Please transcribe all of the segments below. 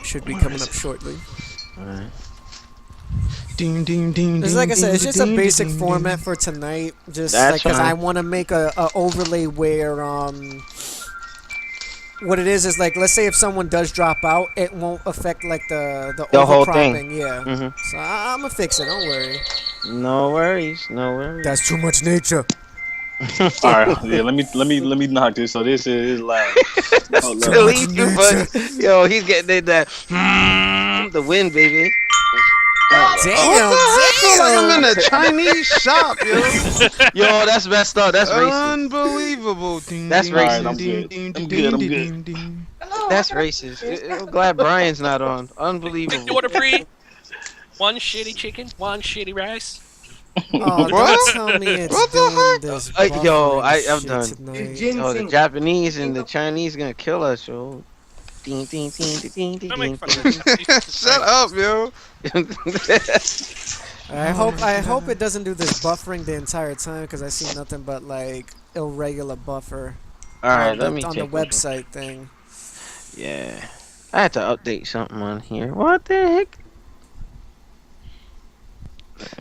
Should be Where coming is up it? shortly. Alright. Ding ding ding It's ding like I said, ding it's just a ding basic ding format ding. for tonight. Just That's like because I fine. want to make a overlay where what it is like, let's say if someone does drop out, it won't affect like the The whole thing. overcropping. Yeah. hmm So I'm gonna fix it. Don't worry. No worries. No worries. That's too much nature. All right, yeah. Let me knock this. So this is loud. That's Hold too up. much Delete you, but nature. yo, he's getting that the win, baby. What Damn, the heck? I feel like I'm in a damn. Chinese shop, yo. Yo, that's messed up. That's racist. Unbelievable. Ding, That's ding, All ding, right, ding, I'm ding, good. ding, I'm ding, good. I'm ding, good. ding, ding. That's racist. I'm glad Brian's not on. Quick Unbelievable. order free. One shitty chicken, one shitty rice. Oh, don't What? tell me it's What the doing heck? this Yo, buffering I'm shit done. tonight. Yo, the Japanese and the Chinese gonna kill us, yo. Ding, ding, ding, ding, ding, Don't ding, make fun of the Shut up, yo. ding. I hope it doesn't do this buffering the entire time because I see nothing but like irregular buffer All right, on let me the take over. website thing. Yeah, I had to update something on here. What the heck?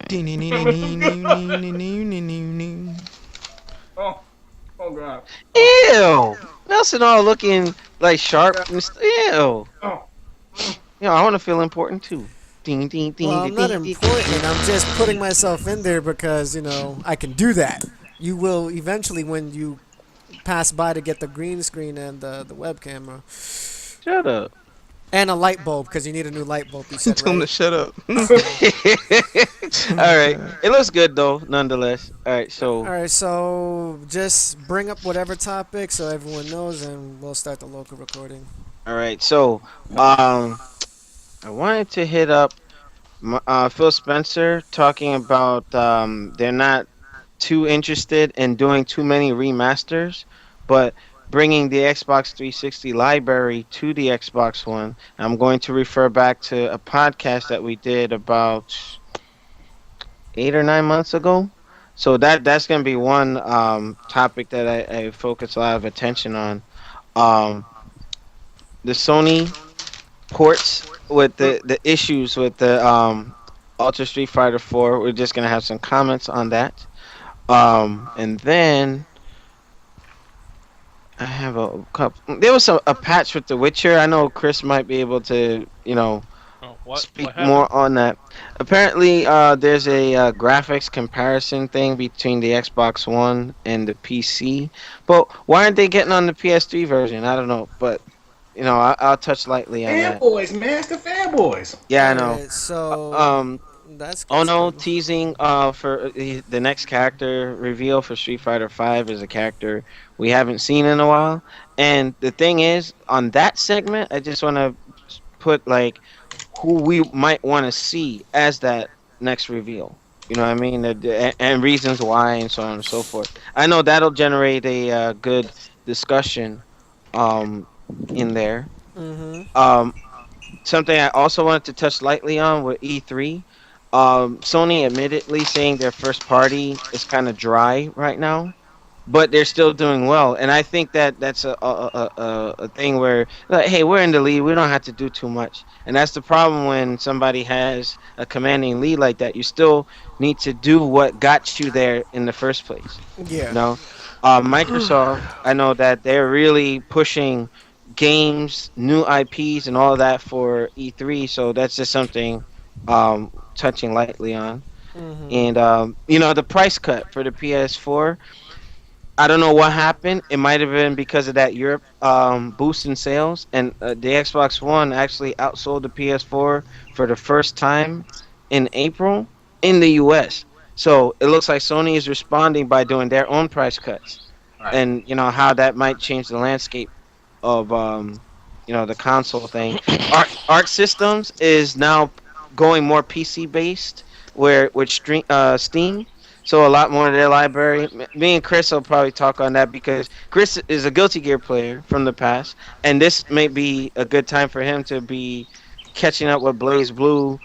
Ding, ding, ding, ding, ding, ding, ding, ding, ding, ding, ding. Oh, oh God. Ew! Nelson all looking like sharp. Ew! Oh, Yo, I want to feel important too. Ding, ding, ding, Well, ding, I'm not ding, ding. important. I'm just putting myself in there because I can do that. You will eventually when you pass by to get the green screen and the web camera Shut up. and a light bulb because you need a new light bulb. You said Tell him to right. shut up. All right, it looks good though, nonetheless. All right, so All right, so just bring up whatever topic so everyone knows, and we'll start the local recording. I wanted to hit up Phil Spencer talking about they're not too interested in doing too many remasters, but bringing the Xbox 360 library to the Xbox One. I'm going to refer back to a podcast that we did about 8 or 9 months ago. So that's going to be one topic that I focus a lot of attention on. Um, the Sony ports with the issues with the Ultra Street Fighter 4. We're just gonna have some comments on that. And then I have a couple. There was a patch with The Witcher. I know Chris might be able to, Oh, what speak happened? more on that. Apparently, there's a graphics comparison thing between the Xbox One and the PC. But why aren't they getting on the PS3 version? I don't know, but I'll touch lightly on that. fanboys, man. It's the fanboys. Yeah, I All know. right, so Um, that's Oh no, good. teasing for the next character reveal for Street Fighter 5 is a character we haven't seen in a while. And the thing is, on that segment, I just want to put like who we might want to see as that next reveal. You know what I mean? And reasons why and so on and so forth. I know that'll generate a good discussion um in there. Mm-hmm. Um Something I also wanted to touch lightly on with E3. Sony admittedly saying their first party is kind of dry right now, but they're still doing well. And I think that's a thing where, like, hey, we're in the lead. We don't have to do too much. And that's the problem when somebody has a commanding lead like that. You still need to do what got you there in the first place. You Yeah. know, Microsoft, I know that they're really pushing games, new IPs, and all that for E3. So that's just something touching lightly on. Mm-hmm. And the price cut for the PS4. I don't know what happened. It might have been because of that Europe boost in sales, and the Xbox One actually outsold the PS4 for the first time in April in the US. So it looks like Sony is responding by doing their own price cuts, Right. and how that might change the landscape of the console thing. Arc Systems is now going more PC based, where with Steam. So a lot more of their library. Me and Chris will probably talk on that because Chris is a Guilty Gear player from the past, and this may be a good time for him to be catching up with Blaze Blue,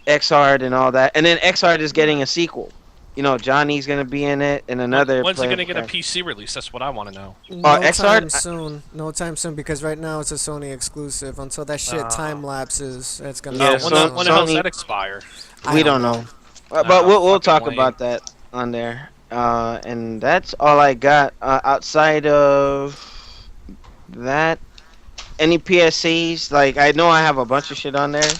Xrd, and all that. And then Xrd is getting a sequel. Johnny's gonna be in it, and another. When's it player gonna get a cast. PC release? That's what I want to know. No XR? time soon. No time soon because right now it's a Sony exclusive. Until that shit time lapses, it's gonna. Yeah, be when so- the hell does Sony- that expire? I We don't don't know. Nah, But we'll fucking talk lame. about that on there. And that's all I got. Outside of that, any PSAs? Like I know I have a bunch of shit on there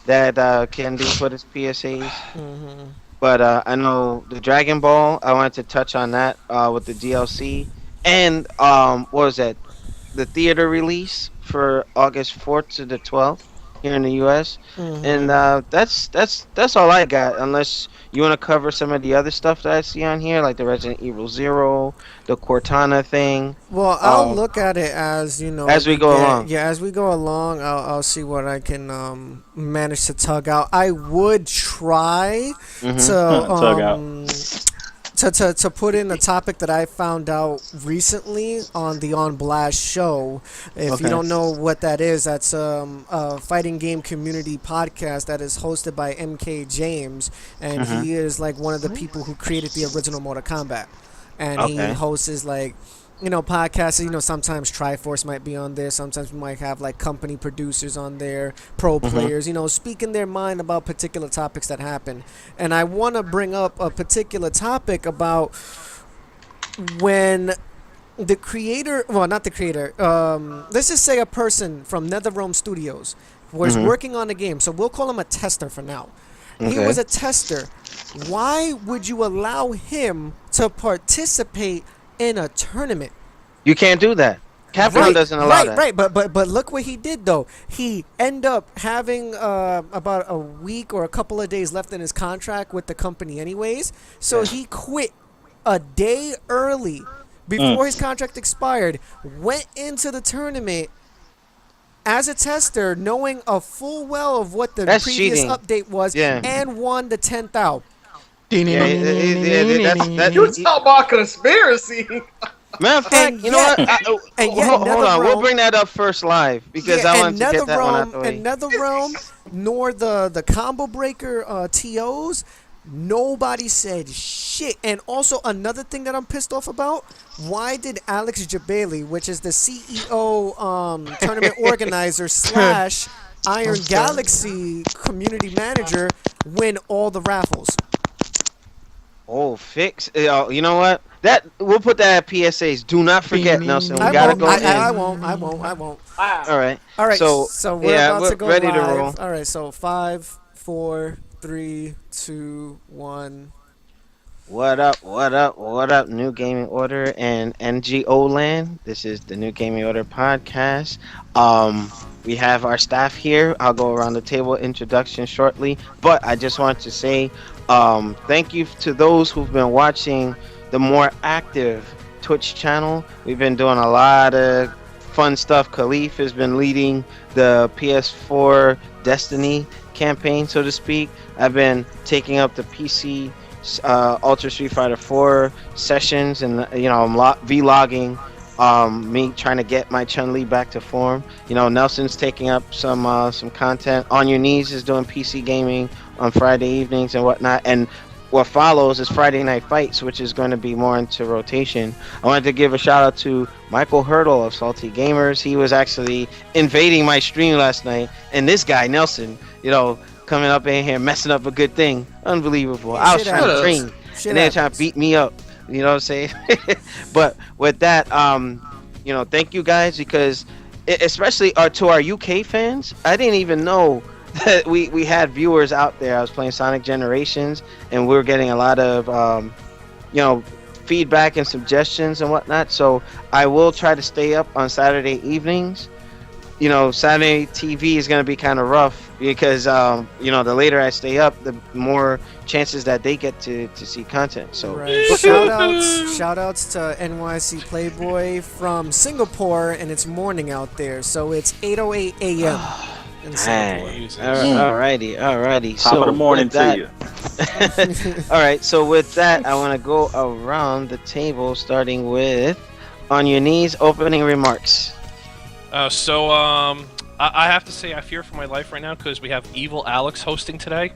that can be put as PSAs. Mm-hmm. But I know the Dragon Ball. I wanted to touch on that with the DLC and what was that? The theater release for August 4th to the 12th here in the U.S. Mm-hmm. And that's all I got. Unless you want to cover some of the other stuff that I see on here, like the Resident Evil Zero, the Cortana thing. Well, I'll Um, look at it as as we go along. Yeah, as we go along, I'll see what I can manage to tug out. I would try Mhm. to Tug out. to put in a topic that I found out recently on the On Blast show. If Okay. you don't know what that is, that's a fighting game community podcast that is hosted by MK James, and Mhm. he is like one of the people who created the original Mortal Kombat, and he Okay. hosts his like. Podcasts, sometimes Triforce might be on there. Sometimes we might have like company producers on there, pro players, speaking their mind about particular topics that happen. And I want to bring up a particular topic about when the creator, well, not the creator, let's just say a person from NetherRealm Studios was Mhm. working on a game. So we'll call him a tester for now. He Okay. was a tester. Why would you allow him to participate in a tournament? You can't do that. Capcom doesn't allow that. Right, but look what he did though. He ended up having about a week or a couple of days left in his contract with the company, anyways. So he quit a day early before his contract expired. Went into the tournament as a tester, knowing a full well of what the That's previous cheating. update was, Yeah. and won the 10th. You talk about conspiracy. Matter of fact, And you know yet- what? and yet Hold on, we'll NetherRealm- bring that up first live because Yeah, I and want to get that one out the way. And NetherRealm, nor the combo breaker TOs, nobody said shit. And also another thing that I'm pissed off about: why did Alex Jabali, which is the CEO, tournament organizer slash Iron Galaxy community manager, win all the raffles? Oh, fix. You know what? That we'll put that at PSAs. Do not forget, Nelson. We I gotta won't. go in. I won't. All right. All right. So, So we're yeah, about we're to go ready live. to roll. All right. So 5, 4, 3, 2, 1. What up? What up? What up? New Gaming Order and NGO Land. This is the New Gaming Order podcast. We have our staff here. I'll go around the table introduction shortly, but I just want to say thank you to those who've been watching the more active Twitch channel. We've been doing a lot of fun stuff. Khalif has been leading the PS4 Destiny campaign, so to speak. I've been taking up the PC Ultra Street Fighter 4 sessions, and I'm vlogging me trying to get my Chun-Li back to form. Nelson's taking up some content. On Your Knees is doing PC gaming on Friday evenings and whatnot, and what follows is Friday Night Fights, which is going to be more into rotation. I wanted to give a shout out to Michael Hurdle of Salty Gamers. He was actually invading my stream last night, and this guy Nelson, coming up in here messing up a good thing. Unbelievable. I was Shit trying to happens. train, Shit and they're trying happens. to beat me up. You know what I'm saying? But with that, thank you guys, because especially to our UK fans, I didn't even know that we had viewers out there. I was playing Sonic Generations, and we were getting a lot of feedback and suggestions and whatnot. So I will try to stay up on Saturday evenings. Saturday TV is going to be kind of rough because the later I stay up, the more chances that they get to see content. So Right. Shout outs to NYC Playboy from Singapore, and it's morning out there, so it's 8:08 a.m. in Singapore. Dang. Alrighty. Top of the morning with that- to you. All right, so with that, I want to go around the table, starting with On Your Knees, opening remarks. I have to say I fear for my life right now because we have Evil Alex hosting today.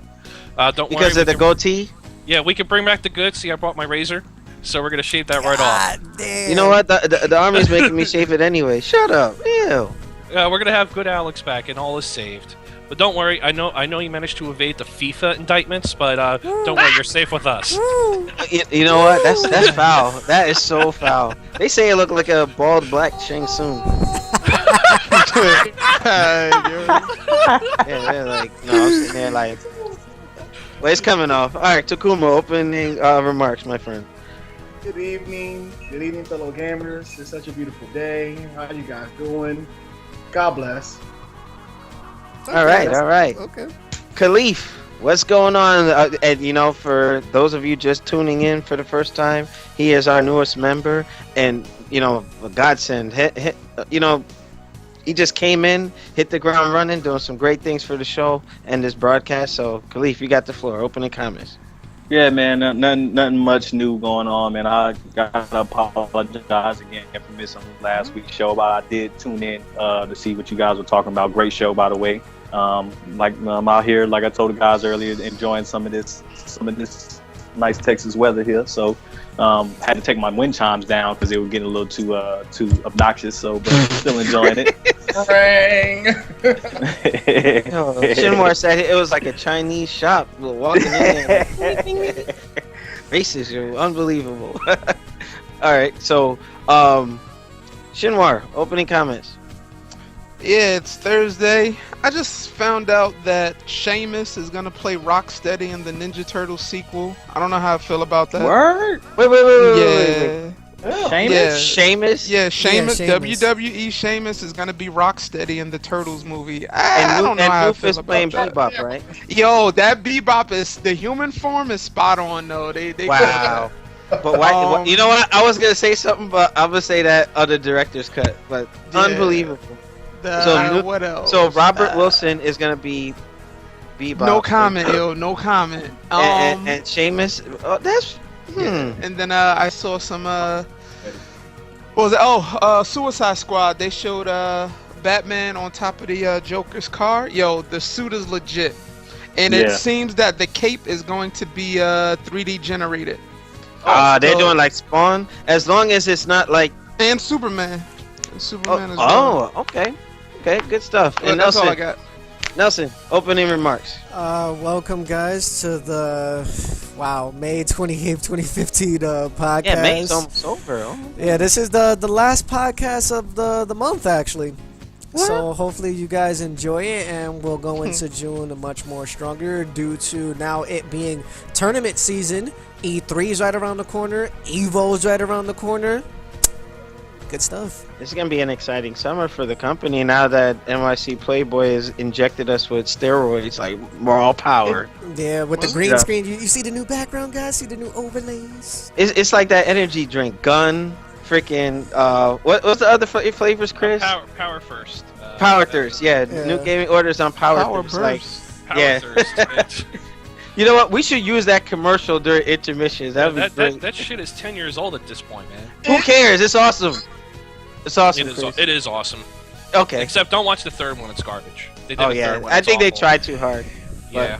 Don't worry. Because of the goatee? Yeah, we can bring back the goods. See, I brought my razor, so we're gonna shave that right off. God damn. You know what? The army's making me shave it anyway. Shut up. Ew. We're gonna have good Alex back, and all is saved. But don't worry, I know you managed to evade the FIFA indictments, but don't worry, you're safe with us. You know what? That's foul. That is so foul. They say it looked like a bald black Shang Tsung. Yeah, they're like, no, I'm sitting there like, well, it's coming off. All right, Takuma, opening remarks, my friend. Good evening, fellow gamers. It's such a beautiful day. How you guys doing? God bless. All right. Okay. Khalif, what's going on? And for those of you just tuning in for the first time, he is our newest member, and a godsend. He just came in, hit the ground running, doing some great things for the show and this broadcast. So, Khalif, you got the floor. Opening comments. Yeah, man, nothing much new going on, man. I gotta apologize again for missing last week's show, but I did tune in to see what you guys were talking about. Great show, by the way. I'm out here, like I told the guys earlier, enjoying some of this nice Texas weather here. So had to take my wind chimes down because they were getting a little too obnoxious. So, but still enjoying it. Shinmore said it was like a Chinese shop. Walking in there, racist, you're unbelievable. All right, so Shinmore, opening comments. Yeah, it's Thursday. I just found out that Sheamus is gonna play Rocksteady in the Ninja Turtles sequel. I don't know how I feel about that. Word? Wait. Yeah. Sheamus? Yeah. Sheamus? Yeah, Sheamus, Yeah, Sheamus. WWE Sheamus is gonna be Rocksteady in the Turtles movie. I don't know And how I Rufus feel playing about that. Bebop, right? Yo, that Bebop is the human form is spot on though. They Wow. But why? You know what? I was gonna say something, but I'm gonna say that on the director's cut. But Yeah. unbelievable. What else? So Robert Wilson is gonna be Bebop. No comment, yo. No comment. And Sheamus. Oh, that's. And then I saw some what was it? Suicide Squad. They showed Batman on top of the Joker's car. Yo, the suit is legit, and it seems that the cape is going to be 3D generated. They're doing like Spawn, as long as it's not like. And Superman. Superman as well. Okay, good stuff. Well, And that's all I Nelson, got. Nelson, opening remarks. Welcome, guys, to the May 28th, 2015 podcast. Yeah, May's almost over. Oh. Yeah, this is the last podcast of the month, actually. What? So hopefully you guys enjoy it, and we'll go into June much more stronger due to now it being tournament season. E3 is right around the corner. Evo's right around the corner. Good stuff. It's gonna be an exciting summer for the company now that NYC Playboy has injected us with steroids, like raw power. Yeah, with the Well, green yeah. screen. You see the new background, guys? See the new overlays? It's like that energy drink, gun, freaking. What's the other flavors, Chris? Power first. Power Thirst. Yeah, Yeah. new gaming orders on Power Power Thirst. Like, Burst. Power Yeah. thirst. you know what? We should use that commercial during intermissions. That would be great. that shit is 10 years old at this point, man. Who cares? It's awesome. It's awesome. Chris. It is awesome. Okay. Except don't watch the third one; it's garbage. They did Oh the yeah, third one, I it's think they awful. tried too hard. Yeah.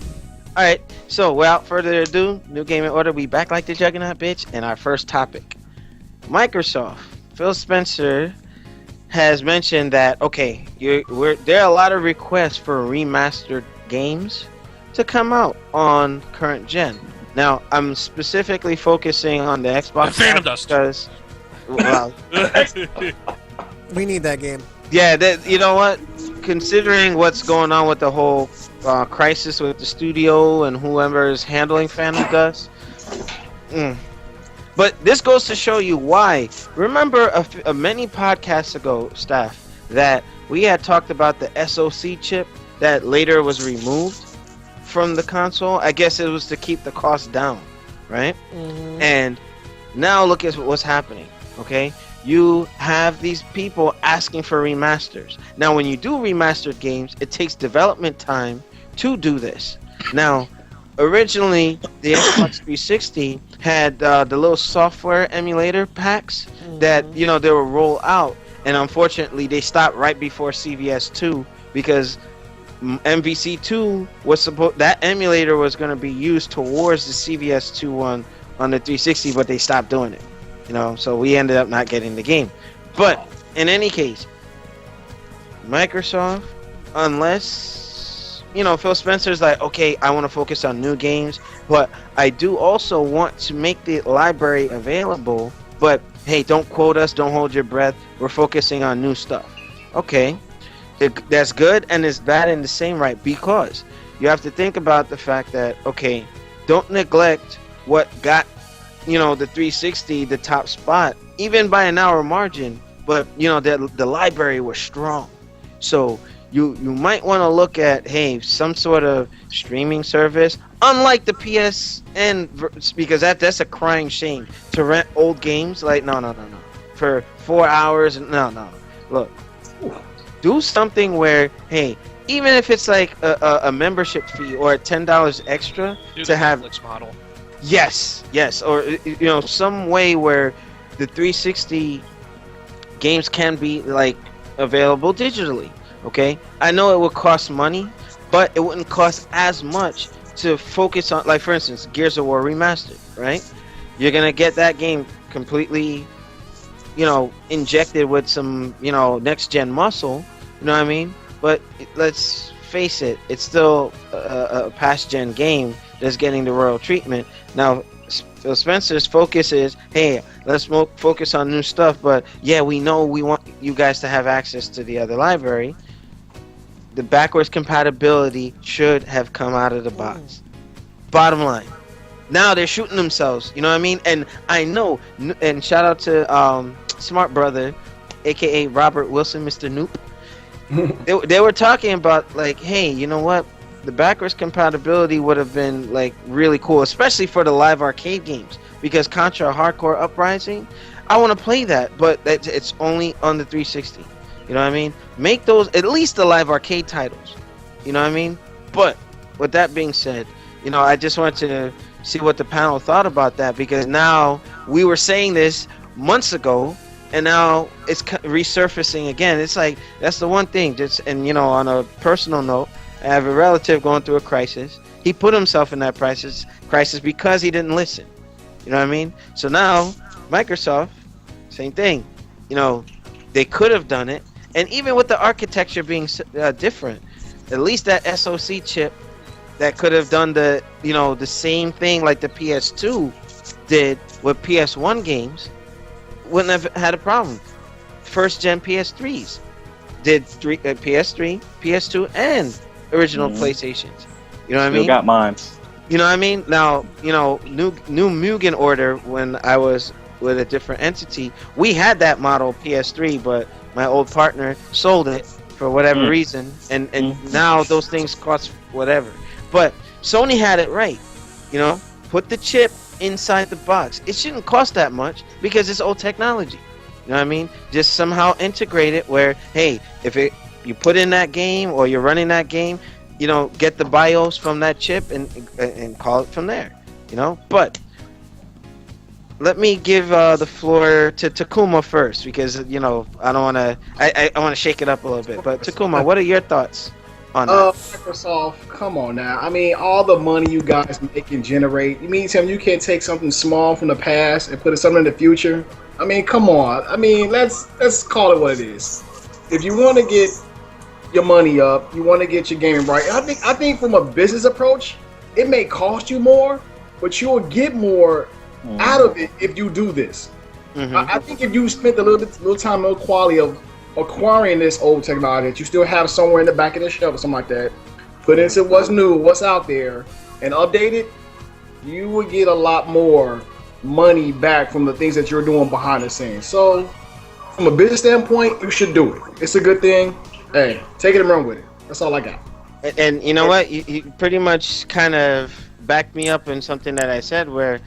All right. So without further ado, new gaming order. We back like the juggernaut, bitch. And our first topic, Microsoft. Phil Spencer has mentioned that there are a lot of requests for remastered games to come out on current gen. Now I'm specifically focusing on the Xbox Phantom Dust. because, well, We need that game. yeah, you know what? Considering what's going on with the whole crisis with the studio and whoever is handling Phantom Dust. But this goes to show you why. Remember many podcasts ago, staff, that we had talked about the SoC chip that later was removed from the console. I guess it was to keep the cost down, right? Mm-hmm. And now look at what's happening, okay? You have these people asking for remasters. Now, when you do remastered games, it takes development time to do this. Now, originally, the Xbox 360 had the little software emulator packs that, they would roll out. And unfortunately, they stopped right before CVS 2 because MVC2 was supposed, that emulator was going to be used towards the CVS2 one on the 360, but they stopped doing it. So we ended up not getting the game. But in any case, Microsoft, unless Phil Spencer's like, okay, I want to focus on new games, but I do also want to make the library available. But hey, don't quote us, don't hold your breath. We're focusing on new stuff. Okay. That's good and it's bad in the same right, because you have to think about the fact that, okay, don't neglect what got the 360 the top spot, even by an hour margin, but the library was strong. So you might want to look at, hey, some sort of streaming service, unlike the PSN, because that's a crying shame to rent old games. Like no for 4 hours. No, look. Do something where, hey, even if it's like a membership fee or $10 extra to have Netflix model. Yes, or some way where the 360 games can be like available digitally. Okay, I know it would cost money, but it wouldn't cost as much to focus on, like for instance, Gears of War Remastered. Right, you're gonna get that game completely, injected with some next gen muscle. You know what I mean? But let's face it, it's still a past gen game that's getting the royal treatment. Now, Phil Spencer's focus is, hey, let's focus on new stuff, but yeah, we know we want you guys to have access to the other library. The backwards compatibility should have come out of the box. Bottom line. Now they're shooting themselves, you know what I mean? And I know, and shout out to Smart Brother, aka Robert Wilson, Mr. Noop. They were talking about, like, hey, you know what? The backwards compatibility would have been like really cool, especially for the live arcade games, because Contra Hardcore Uprising, I want to play that, but it's only on the 360. You know what I mean? Make those at least the live arcade titles. You know what I mean? But with that being said, I just wanted to see what the panel thought about that, because now we were saying this months ago, and now it's resurfacing again. It's like, that's the one thing. And on a personal note, I have a relative going through a crisis. He put himself in that crisis because he didn't listen. You know what I mean? So now, Microsoft, same thing. They could have done it. And even with the architecture being different, at least that SoC chip that could have done the same thing like the PS2 did with PS1 games, wouldn't have had a problem. First gen PS3s did PS3, PS2, and original PlayStations. You know what I mean? Got mine. You know what I mean? Now, new Mugen order, when I was with a different entity, we had that model PS3, but my old partner sold it for whatever reason, and now those things cost whatever. But Sony had it right. Put the chip inside the box. It shouldn't cost that much because it's old technology. You know what I mean? Just somehow integrate it where, hey, if you put in that game or you're running that game, get the BIOS from that chip and call it from there. But let me give the floor to Takuma first, because I don't want to. I want to shake it up a little bit. But Takuma, what are your thoughts on that? Microsoft, come on now. I mean, all the money you guys make and generate. You mean tell me you can't take something small from the past and put something in the future? I mean, come on. I mean, let's call it what it is. If you want to get your money up, you want to get your game right. I think from a business approach, it may cost you more, but you'll get more out of it if you do this. I think if you spent a little time, a little quality of acquiring this old technology that you still have somewhere in the back of the shelf or something like that, put into what's new, what's out there, and update it, you would get a lot more money back from the things that you're doing behind the scenes. So, from a business standpoint, you should do it. It's a good thing. Hey, take it and run with it. That's all I got. And you know what? You pretty much kind of backed me up in something that I said where,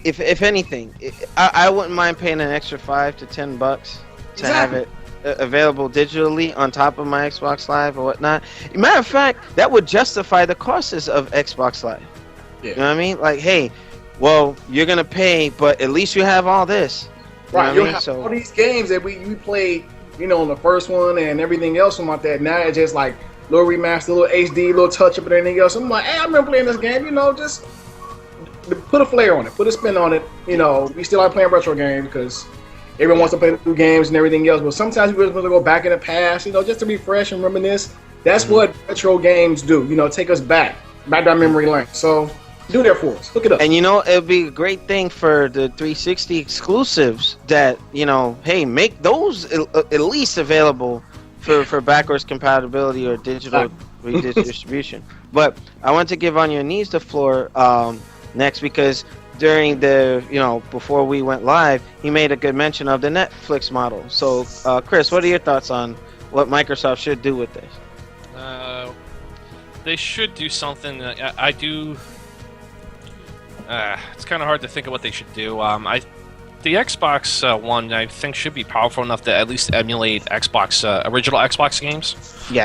if anything, I wouldn't mind paying an extra $5 to $10 to have it available digitally on top of my Xbox Live or whatnot. Matter of fact, that would justify the costs of Xbox Live. Yeah. You know what I mean? Like, hey, well, you're gonna pay, but at least you have all this. Right, you'll have all these games that you played on the first one and everything else about that. Now it's just like little remaster, little HD, little touch up and everything else. I'm like, hey, I remember playing this game. Just put a flair on it, put a spin on it. We still like playing retro games because everyone wants to play the new games and everything else. But sometimes we just want to go back in the past, just to refresh and reminisce. That's what retro games do. Take us back down memory lane. So do that for us. Look it up. And it'd be a great thing for the 360 exclusives that hey, make those at least available for backwards compatibility or digital redistribution. But I want to give On Your Knees the floor next because during the before we went live, he made a good mention of the Netflix model. So Chris, what are your thoughts on what Microsoft should do with this? They should do something. I do. It's kind of hard to think of what they should do. The Xbox One, I think, should be powerful enough to at least emulate Xbox original Xbox games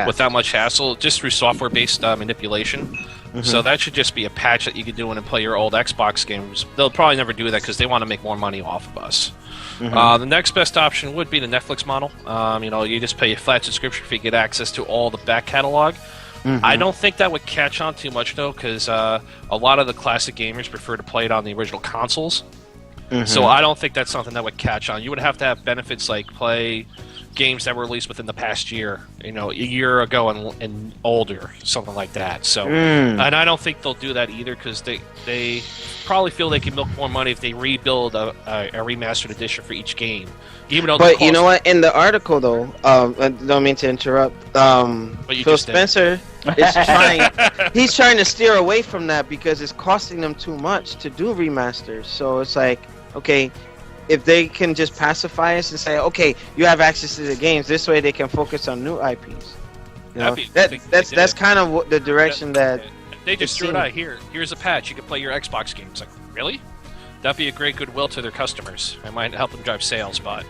without much hassle, just through software-based manipulation. Mm-hmm. So that should just be a patch that you can do and play your old Xbox games. They'll probably never do that because they want to make more money off of us. Mm-hmm. The next best option would be the Netflix model. You just pay a flat subscription fee, get access to all the back catalog. Mm-hmm. I don't think that would catch on too much, though, because a lot of the classic gamers prefer to play it on the original consoles. Mm-hmm. So I don't think that's something that would catch on. You would have to have benefits like play games that were released within the past year, a year ago and older, something like that. So, and I don't think they'll do that either because they probably feel they can milk more money if they rebuild a remastered edition for each game. Even though, but you know what? In the article, though, I don't mean to interrupt. Phil Spencer is trying. He's trying to steer away from that because it's costing them too much to do remasters. So it's like, okay, if they can just pacify us and say, okay, you have access to the games, this way they can focus on new IPs. That's kind of what the direction that they just threw it out. Here's a patch. You can play your Xbox games. Like, really? That'd be a great goodwill to their customers. It might help them drive sales, but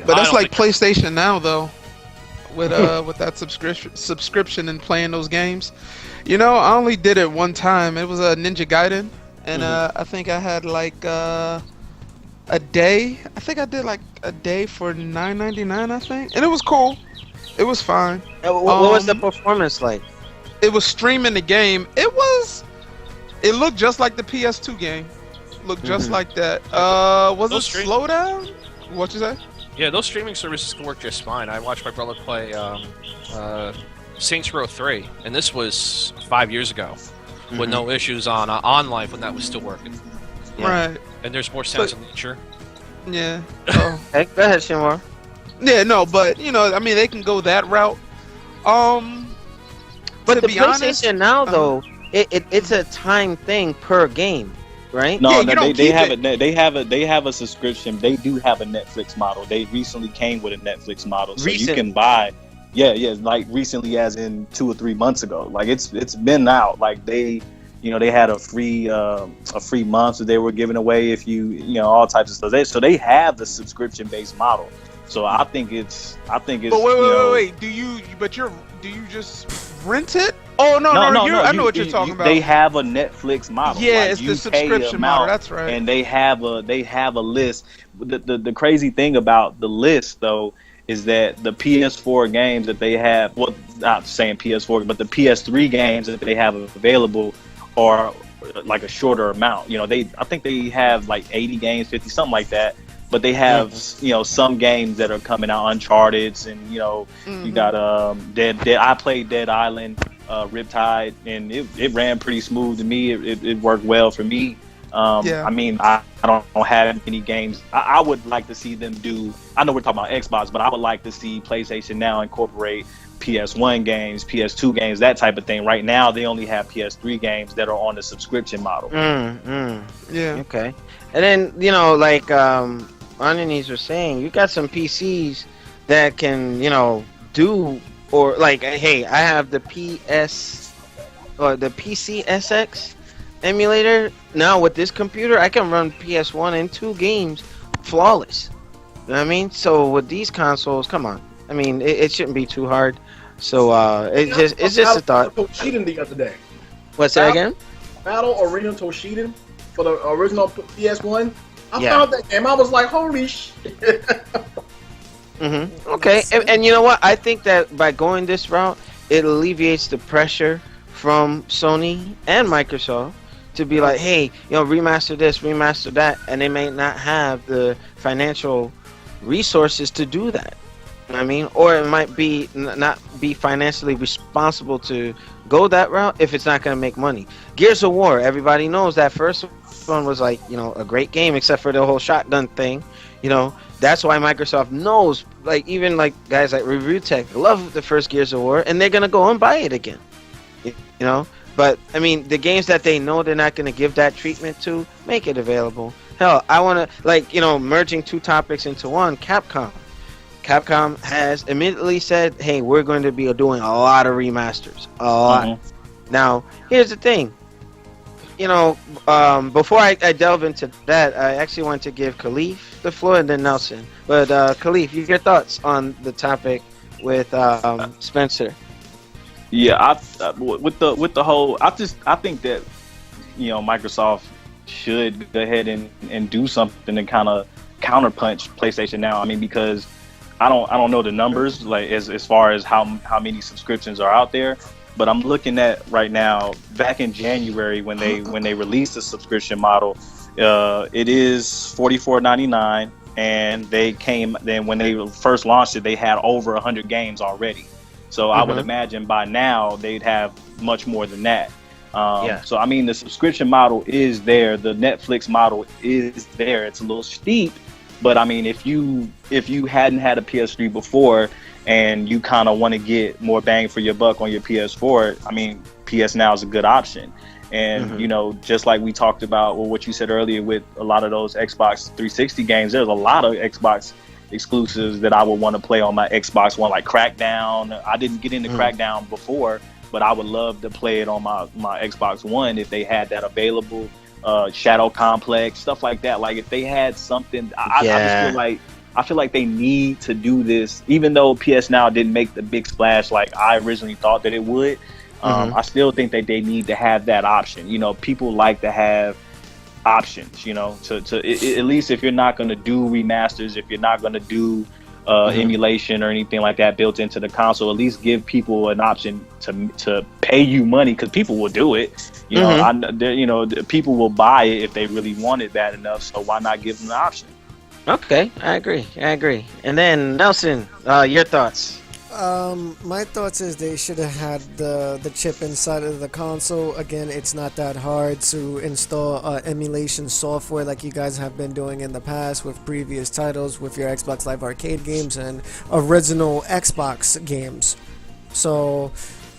that's like PlayStation Now, though, with that subscription and playing those games. I only did it one time. It was a Ninja Gaiden, and I think I had like a day. I think I did like a day for $9.99. I think, and it was cool. It was fine. What was the performance like? It was streaming the game. It looked just like the PS2 game. Looked just like that. Was it slowdown? What you say? Yeah, those streaming services can work just fine. I watched my brother play Saints Row 3, and this was 5 years ago, with no issues on OnLive when that was still working. Yeah. Right. And there's more sounds in nature. Yeah. Hey, go ahead, Shinwar. Yeah, no, but they can go that route. But the PlayStation Now, though, it's a time thing per game. Right? No, they have a subscription. They do have a Netflix model. They recently came with a Netflix model, so you can buy. Yeah, like recently, as in 2 or 3 months ago. Like it's been out. Like they had a free month that they were giving away if you all types of stuff. So they have the subscription based model. So I think it's. But wait. Do you just rent it? Oh no! I know what you're talking about. They have a Netflix model. Yeah, it's the subscription model. That's right. And they have a list. The crazy thing about the list though is that the PS4 games that they have, well, not saying PS4, but the PS3 games that they have available are like a shorter amount. I think they have like 80 games, 50, something like that. But they have, some games that are coming out, Uncharted, and you got Dead. I played Dead Island, Riptide, and it ran pretty smooth to me. It worked well for me. I mean, I don't have any games. I would like to see them do. I know we're talking about Xbox, but I would like to see PlayStation Now incorporate PS1 games, PS2 games, that type of thing. Right now, they only have PS3 games that are on the subscription model. Yeah. Okay. And then like On Your Knees was saying, you got some PCs that can do, or like, hey, I have the PS or the PCSX emulator. Now with this computer, I can run PS1 and 2 games flawless. You know what I mean? So with these consoles, come on. I mean, it shouldn't be too hard. So it's just a thought. Toshinden the other day. What's that again? Battle Arena Toshinden for the original PS1. I found that game. I was like, holy shit. Okay, and you know what? I think that by going this route, it alleviates the pressure from Sony and Microsoft to be like, hey, remaster this, remaster that, and they may not have the financial resources to do that. I mean, or it might be not be financially responsible to go that route if it's not going to make money. Gears of War, everybody knows that first one was like, a great game, except for the whole shotgun thing. That's why Microsoft knows, like, even like guys like Review Tech love the first Gears of War, and they're going to go and buy it again. But I mean, the games that they know they're not going to give that treatment to, make it available. Hell, I want to, merging two topics into one. Capcom has immediately said, hey, we're going to be doing a lot of remasters. A lot. Now, here's the thing. Before I delve into that, I actually want to give Khalif the floor and then Nelson. But Khalif, your thoughts on the topic with Spencer? Yeah, with the whole, I think that Microsoft should go ahead and do something to kind of counterpunch PlayStation Now. I mean, because I don't know the numbers like as far as how many subscriptions are out there, but I'm looking at right now. Back in January when they released the subscription model, it is $44.99, and then when they first launched it, they had over 100 games already. So I would imagine by now they'd have much more than that. So I mean, the subscription model is there. The Netflix model is there. It's a little steep, but I mean, if you hadn't had a PS3 before and you kind of want to get more bang for your buck on your PS4, I mean, PS Now is a good option. And just like we talked about, what you said earlier with a lot of those Xbox 360 games, there's a lot of Xbox exclusives that I would want to play on my Xbox One, like Crackdown. I didn't get into Crackdown before, but I would love to play it on my Xbox One if they had that available. Shadow Complex, stuff like that. Like if they had something, I just feel like they need to do this, even though PS Now didn't make the big splash like I originally thought that it would. I still think that they need to have that option. People like to have options, to at least if you're not going to do remasters, if you're not going to do emulation or anything like that built into the console, at least give people an option to pay you money, because people will do it. People will buy it if they really want it bad enough. So why not give them the option? Okay, I agree. And then Nelson, your thoughts? My thoughts is they should have had the chip inside of the console. Again, it's not that hard to install emulation software like you guys have been doing in the past with previous titles, with your Xbox Live Arcade games and original Xbox games. So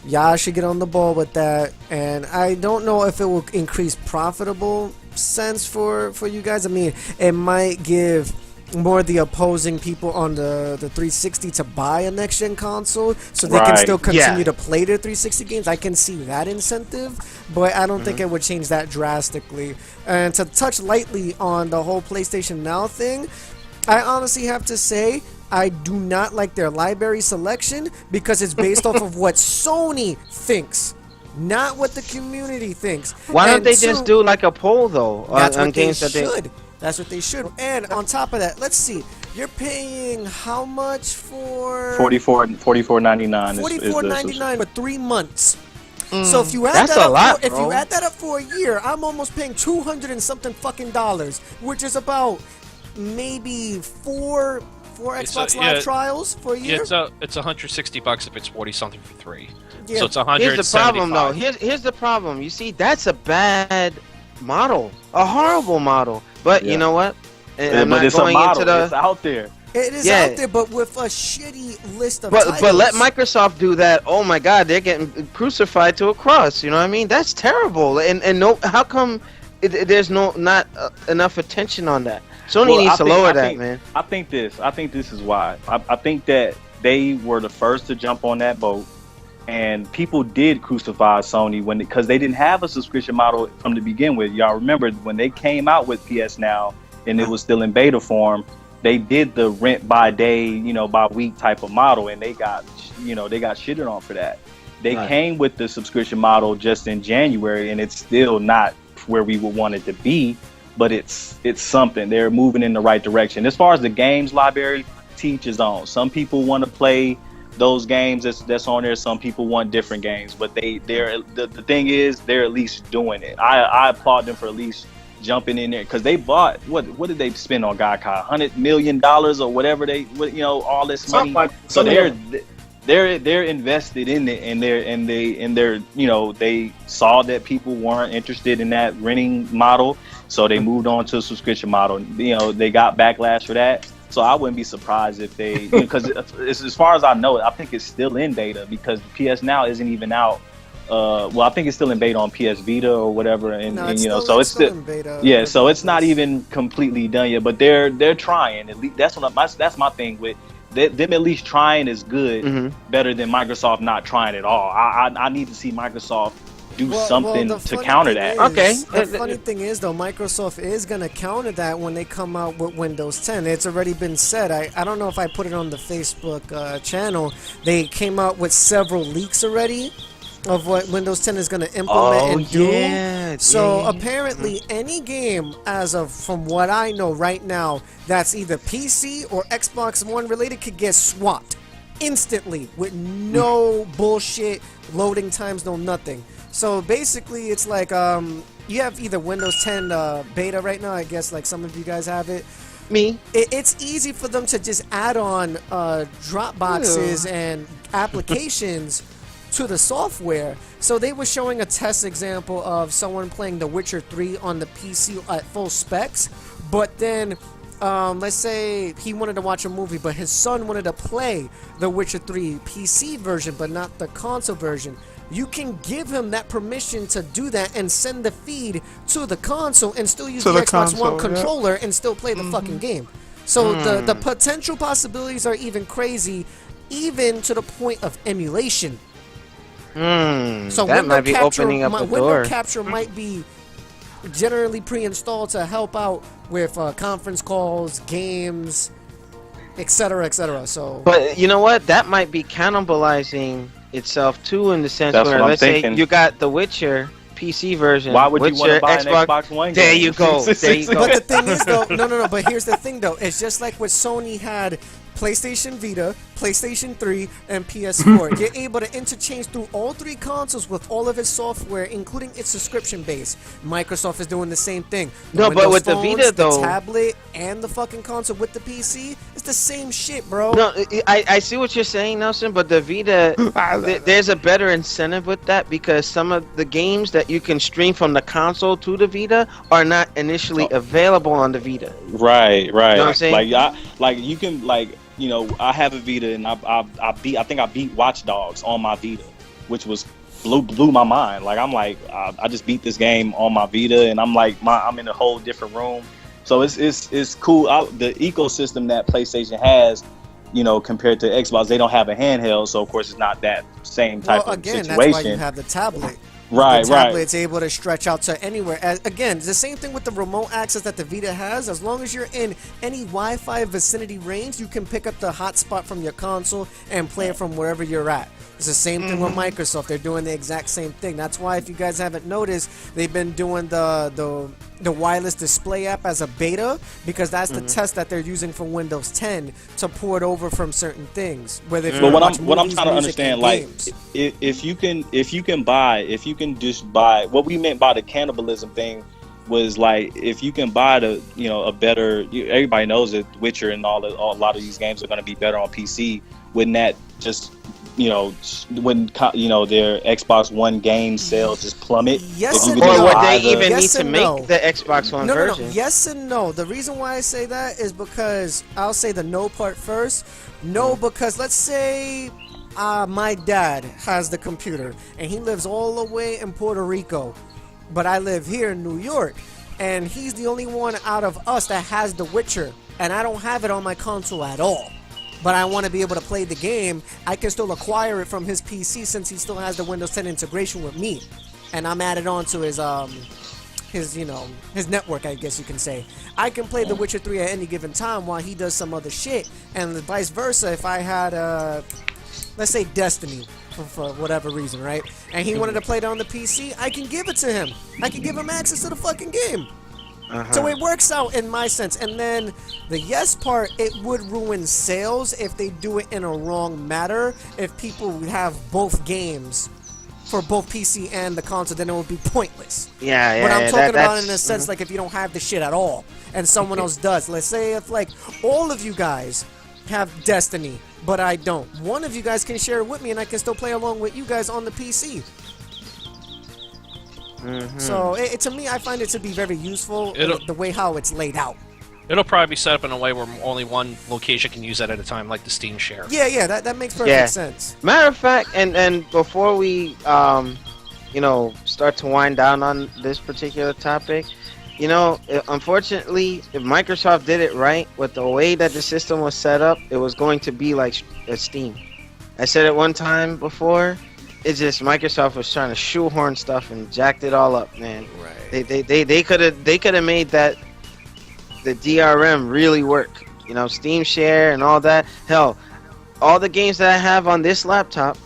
y'all should get on the ball with that. And I don't know if it will increase profitable sense for you guys. I mean, it might give more the opposing people on the 360 to buy a next gen console so they can still continue to play their 360 games. I can see that incentive, but I don't think it would change that drastically. And to touch lightly on the whole PlayStation Now thing, I honestly have to say I do not like their library selection, because it's based off of what Sony thinks, not what the community thinks. Why don't they just do like a poll though on games that they should? That's what they should. And on top of that, let's see. You're paying how much for $44.99. $44.99 for 3 months. So if you add you add that up for a year, I'm almost paying $200 and something fucking dollars, which is about maybe four Xbox Live trials for a year. Yeah, it's $160 if it's 40 something for 3. Yeah. So it's $175. Here's the problem though. Here's the problem. You see, that's a bad model, a horrible model. But you know what? But it's a model. It's out there. It is out there, but with a shitty list of titles. But let Microsoft do that. Oh my God, they're getting crucified to a cross. You know what I mean? That's terrible. And no, how come there's not enough attention on that? Sony needs to lower that, man. I think this is why. I think that they were the first to jump on that boat. And people did crucify Sony because they didn't have a subscription model from the begin with. Y'all remember when they came out with PS Now and it was still in beta form, they did the rent by day, by week type of model, and they got shitted on for that. They came with the subscription model just in January, and it's still not where we would want it to be, but it's something. They're moving in the right direction. As far as the games library, teach his own. Some people want to play those games that's on there. Some people want different games, but the thing is they're at least doing it. I applaud them for at least jumping in there, because they bought what did they spend on Gaikai? $100 million or whatever all this money. So they're invested in it, and they're they saw that people weren't interested in that renting model, so they moved on to a subscription model. They got backlash for that. So I wouldn't be surprised if they, because as far as I know, I think it's still in beta, because PS Now isn't even out. I think it's still in beta on PS Vita or whatever, so it's still in beta. Yeah, so it's not even completely done yet, but they're trying. At least that's my thing with them. At least trying is good, better than Microsoft not trying at all. I need to see Microsoft do something to counter that. The funny thing is, though, Microsoft is going to counter that when they come out with Windows 10. It's already been said. I don't know if I put it on the Facebook channel. They came out with several leaks already of what Windows 10 is going to implement and do. So apparently any game, from what I know right now, that's either PC or Xbox One related could get swapped instantly with no bullshit, loading times, no nothing. So basically, it's like you have either Windows 10 beta right now. I guess like some of you guys have it. Me. It's easy for them to just add on drop boxes and applications to the software. So they were showing a test example of someone playing The Witcher 3 on the PC at full specs, but then let's say he wanted to watch a movie, but his son wanted to play The Witcher 3 PC version, but not the console version. You can give him that permission to do that and send the feed to the console and still use the Xbox One controller and still play the fucking game. So the potential possibilities are even crazy, even to the point of emulation. So that might be opening up a door. Window capture might be generally pre-installed to help out with conference calls, games, etc., etc. So, but you know what? That might be cannibalizing itself too, in the sense where, let's say you got The Witcher PC version. Why would you want to buy Xbox, an Xbox One game? There you go. There you go. But the thing is, though, no. But here's the thing, though. It's just like what Sony had. PlayStation Vita, PlayStation 3, and PS4. You're able to interchange through all three consoles with all of its software, including its subscription base. Microsoft is doing the same thing. No, but with the Vita, though, the tablet and the fucking console with the PC, it's the same shit, bro. No, I see what you're saying, Nelson, but the Vita, there's a better incentive with that, because some of the games that you can stream from the console to the Vita are not initially available on the Vita. Right. You know what I'm saying? You can I have a Vita, and I think I beat Watch Dogs on my Vita, which was blew my mind. Like, I'm like, I just beat this game on my Vita, and I'm like, I'm in a whole different room. So it's cool. The ecosystem that PlayStation has, compared to Xbox, they don't have a handheld, so of course it's not that same type of situation. That's why you have the tablet. Right. The tablet's able to stretch out to anywhere. Again, it's the same thing with the remote access that the Vita has. As long as you're in any Wi-Fi vicinity range, you can pick up the hotspot from your console and play it from wherever you're at. It's the same thing with Microsoft. They're doing the exact same thing. That's why, if you guys haven't noticed, they've been doing the wireless display app as a beta, because that's the test that they're using for Windows 10 to port over from certain things. Whether if but what I'm movies, trying to understand, like, if you can just buy, what we meant by the cannibalism thing was, like, if you can buy a better, everybody knows that Witcher and a lot of these games are going to be better on PC. Wouldn't that just when their Xbox One game sales just plummet? Yes and no. Or would they even need to make the Xbox One version? No. Yes and no. The reason why I say that is because I'll say the no part first. No, because let's say my dad has the computer and he lives all the way in Puerto Rico, but I live here in New York, and he's the only one out of us that has The Witcher, and I don't have it on my console at all. But I want to be able to play the game. I can still acquire it from his PC since he still has the Windows 10 integration with me, and I'm added on to his network, I guess you can say. I can play The Witcher 3 at any given time while he does some other shit, and vice versa. If I had let's say Destiny for whatever reason, right? And he wanted to play it on the PC, I can give it to him. I can give him access to the fucking game. So it works out in my sense. And then the yes part, it would ruin sales if they do it in a wrong matter. If people have both games for both PC and the console, then it would be pointless. Yeah, But I'm talking about in a sense like if you don't have the shit at all and someone else does. Let's say if like all of you guys have Destiny, but I don't. One of you guys can share it with me and I can still play along with you guys on the PC. So to me, I find it to be very useful the way how it's laid out. It'll probably be set up in a way where only one location can use that at a time, like the Steam share. Yeah, that makes perfect sense. Matter of fact, and before we start to wind down on this particular topic, unfortunately, if Microsoft did it right with the way that the system was set up, it was going to be like Steam. I said it one time before. It's just Microsoft was trying to shoehorn stuff and jacked it all up, man. Right. They could have made the DRM really work. Steam Share and all that. Hell, all the games that I have on this laptop,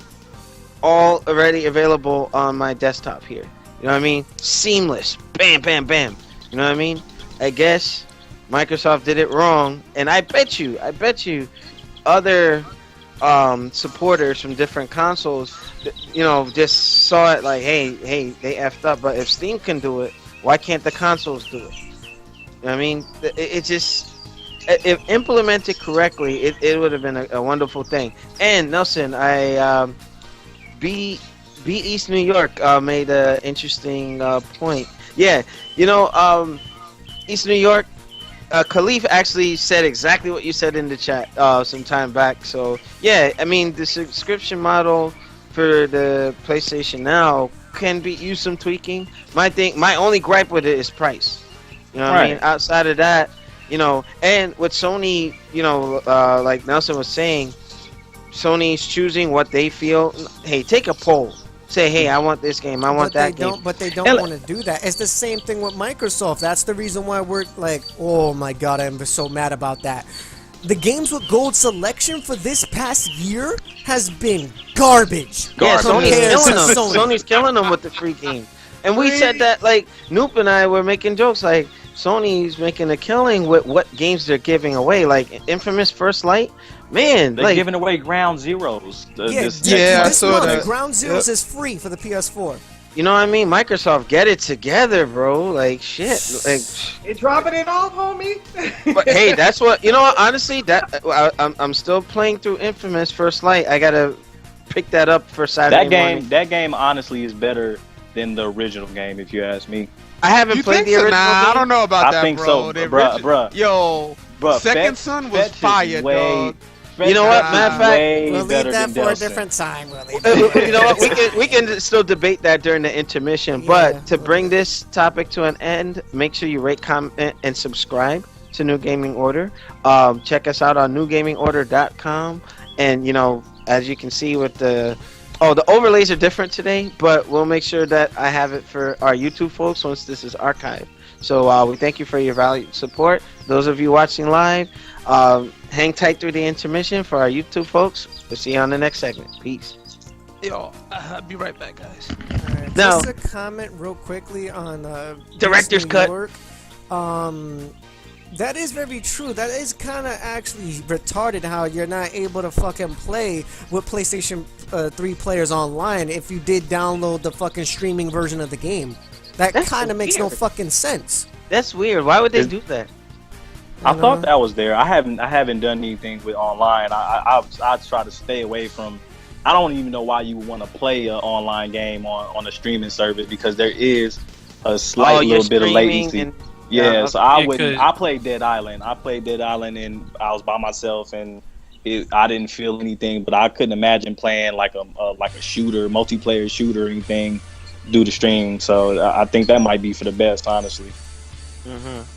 all already available on my desktop here. You know what I mean? Seamless. Bam, bam, bam. You know what I mean? I guess Microsoft did it wrong, and I bet you other supporters from different consoles, just saw it like, hey, they effed up. But if Steam can do it, why can't the consoles do it? You know what I mean? It just, if implemented correctly, it would have been a wonderful thing. And Nelson, B East New York made an interesting point. Yeah, East New York. Khalif actually said exactly what you said in the chat some time back. So yeah, I mean the subscription model for the PlayStation Now can use some tweaking. My only gripe with it is price. You know what I mean? Outside of that, and with Sony, like Nelson was saying, Sony's choosing what they feel. Hey, take a poll. Say, hey, I want this game. I want that game. But they don't want to do that. It's the same thing with Microsoft. That's the reason why we're like, oh my god, I'm so mad about that. The games with gold selection for this past year has been garbage. Yeah, Sony's killing them with the free game. And we said that, like, Noop and I were making jokes, like, Sony's making a killing with what games they're giving away. Like, Infamous First Light. Man, they're giving away Ground Zeroes. I saw that. Ground Zeroes is free for the PS4. You know what I mean? Microsoft, get it together, bro. Like, shit. Like, they dropping it off, homie. But hey, that's what honestly, I'm still playing through Infamous First Light. I gotta pick that up for Saturday morning. That game honestly is better than the original game, if you ask me. I haven't played the original game. I don't know about that, I think bro. so, bruh. Yo, Second Son was fire, dog. You know what? Matter of fact, we'll leave that for a different time. You know what? We can still debate that during the intermission. But to bring this topic to an end, make sure you rate, comment, and subscribe to New Gaming Order. Check us out on newgamingorder.com. And as you can see with the overlays are different today, but we'll make sure that I have it for our YouTube folks once this is archived. So we thank you for your valued support. Those of you watching live, hang tight through the intermission for our YouTube folks. We'll see you on the next segment. Peace. Yo, I'll be right back, guys. Right, just a comment real quickly on Director's Cut. That is very true. That is kind of actually retarded how you're not able to fucking play with PlayStation 3 players online if you did download the fucking streaming version of the game. That kind of makes no fucking sense. That's weird. Why would they do that? I thought that was there. I haven't done anything with online. I try to stay away from. I don't even know why you would want to play an online game on a streaming service because there is a slight little bit of latency. So I played Dead Island. And I was by myself and I didn't feel anything. But I couldn't imagine playing like a shooter, multiplayer shooter or anything due to stream. So I think that might be for the best, honestly.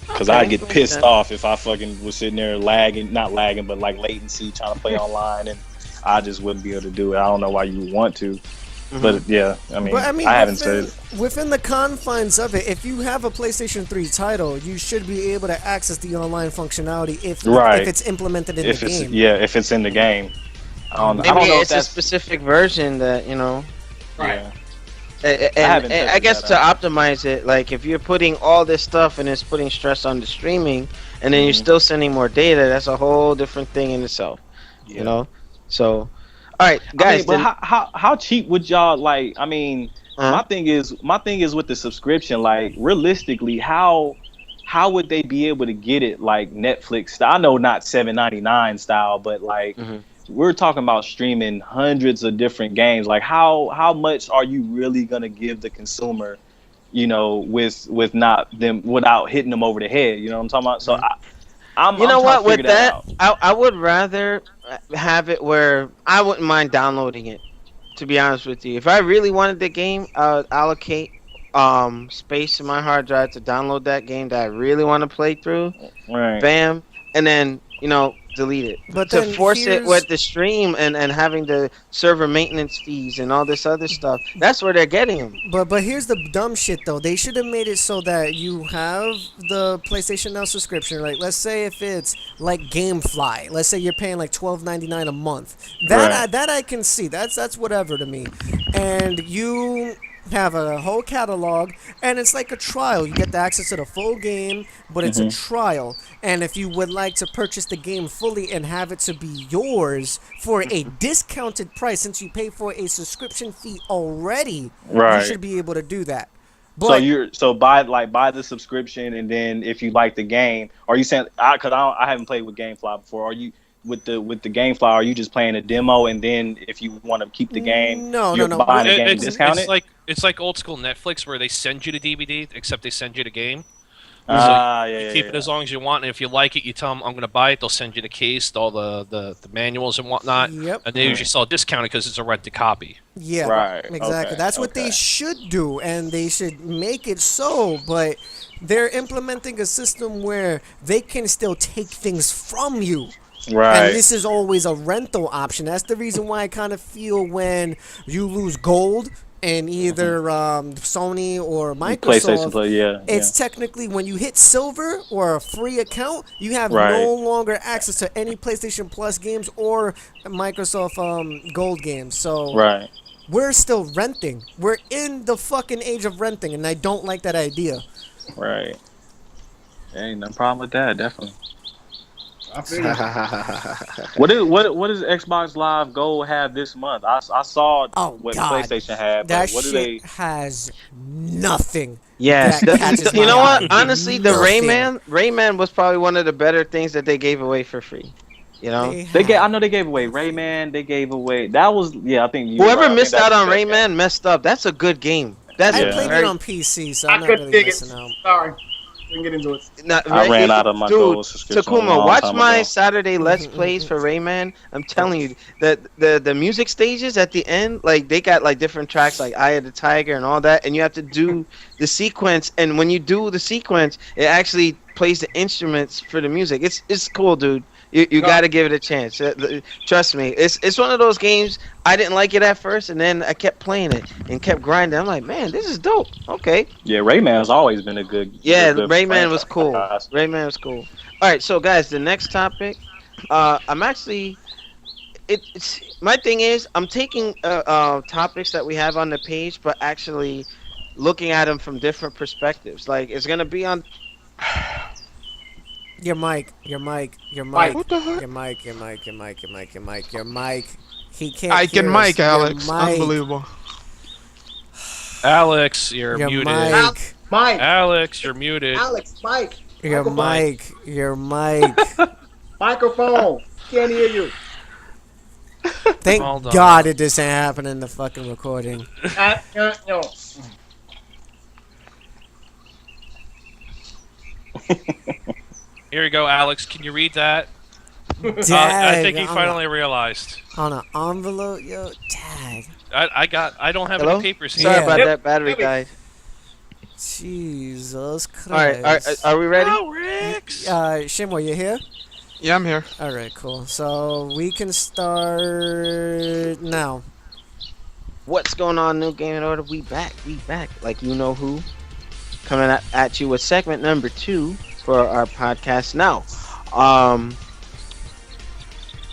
Because I'd get pissed off if I fucking was sitting there not lagging, but like latency trying to play online, and I just wouldn't be able to do it. I don't know why you would want to, but yeah, I mean I haven't said within the confines of it. If you have a PlayStation 3 title, you should be able to access the online functionality if it's implemented in the game. Yeah, if it's in the game. I don't know it's a specific version that Right. Yeah. And I guess to optimize it, like if you're putting all this stuff and it's putting stress on the streaming, and then you're still sending more data, that's a whole different thing in itself. Yeah. You know, so all right, guys. I mean, but how cheap would y'all like? I mean, my thing is with the subscription. Like realistically, how would they be able to get it like Netflix style? I know not $7.99 style, but like. We're talking about streaming hundreds of different games. Like how much are you really gonna give the consumer, you know, with not them without hitting them over the head? You know what I'm talking about? So I'm what with that, I would rather have it where I wouldn't mind downloading it. To be honest with you, if I really wanted the game, I would allocate space in my hard drive to download that game that I really want to play through. Right. Bam, and then delete it. But to force it with the stream and having the server maintenance fees and all this other stuff, that's where they're getting them. But here's the dumb shit though. They should have made it so that you have the PlayStation Now subscription. Like let's say if it's like GameFly, let's say you're paying like $12.99 a month. That I can see. That's whatever to me. And you have a whole catalog, and it's like a trial. You get the access to the full game, but it's a trial. And if you would like to purchase the game fully and have it to be yours for a discounted price, since you pay for a subscription fee already, you should be able to do that. But, so buy the subscription, and then if you like the game, are you saying? Because I haven't played with GameFly before. Are you? With the GameFly, are you just playing a demo, and then if you want to keep the game, you're buying the game discounted? It's like old school Netflix where they send you the DVD, except they send you the game. You keep it as long as you want, and if you like it, you tell them I'm going to buy it. They'll send you the case, all the manuals and whatnot. Yep. And they usually sell discounted because it's a rented copy. Yeah, right. Exactly. That's what they should do, and they should make it so. But they're implementing a system where they can still take things from you. Right. And this is always a rental option. That's the reason why I kind of feel when you lose gold in either Sony or Microsoft, it's technically when you hit silver or a free account, you have no longer access to any PlayStation Plus games or Microsoft Gold games. So we're still renting. We're in the fucking age of renting, and I don't like that idea. Right. Ain't no problem with that, definitely. What does Xbox Live Gold have this month? I saw what PlayStation had, but what do they has nothing. Yes, you know what? Honestly, the Rayman was probably one of the better things that they gave away for free. You know, I know they gave away Rayman. They gave away I think whoever missed out on Rayman messed up. That's a good game. I played it on PC, so I'm not really missing out. Sorry. Get into it. I ran out of my gold subscription. Takuma, watch my Saturday Let's Plays for Rayman. I'm telling you that the music stages at the end, like they got like different tracks, like Eye of the Tiger and all that, and you have to do the sequence. And when you do the sequence, it actually plays the instruments for the music. It's cool, dude. You got to give it a chance. Trust me. It's one of those games. I didn't like it at first, and then I kept playing it and kept grinding. I'm like, man, this is dope. Okay. Yeah, Rayman's always been a good. Yeah, Rayman was cool. Rayman was cool. All right, so guys, the next topic. I'm actually. It's my thing is I'm taking topics that we have on the page, but actually looking at them from different perspectives. Like it's gonna be on. Your mic. What the heck? Your mic. He can't. I can mic, Alex. Unbelievable. Alex, you're muted. Mike. Alex, you're muted. Alex, Mike. Your mic. Microphone. Can't hear you. Thank God it just ain't happening in the fucking recording. No. Here you go, Alex. Can you read that? I think he finally realized. On an envelope, yo, tag. I don't have any papers here. Sorry about that battery guy. Jesus Christ. Alright, are we ready? Oh, Rex! Shimwa, you here? Yeah, I'm here. Alright, cool. So we can start now. What's going on, New Game in Order? We back. Like you know who. Coming at you with segment number 2 for our podcast now.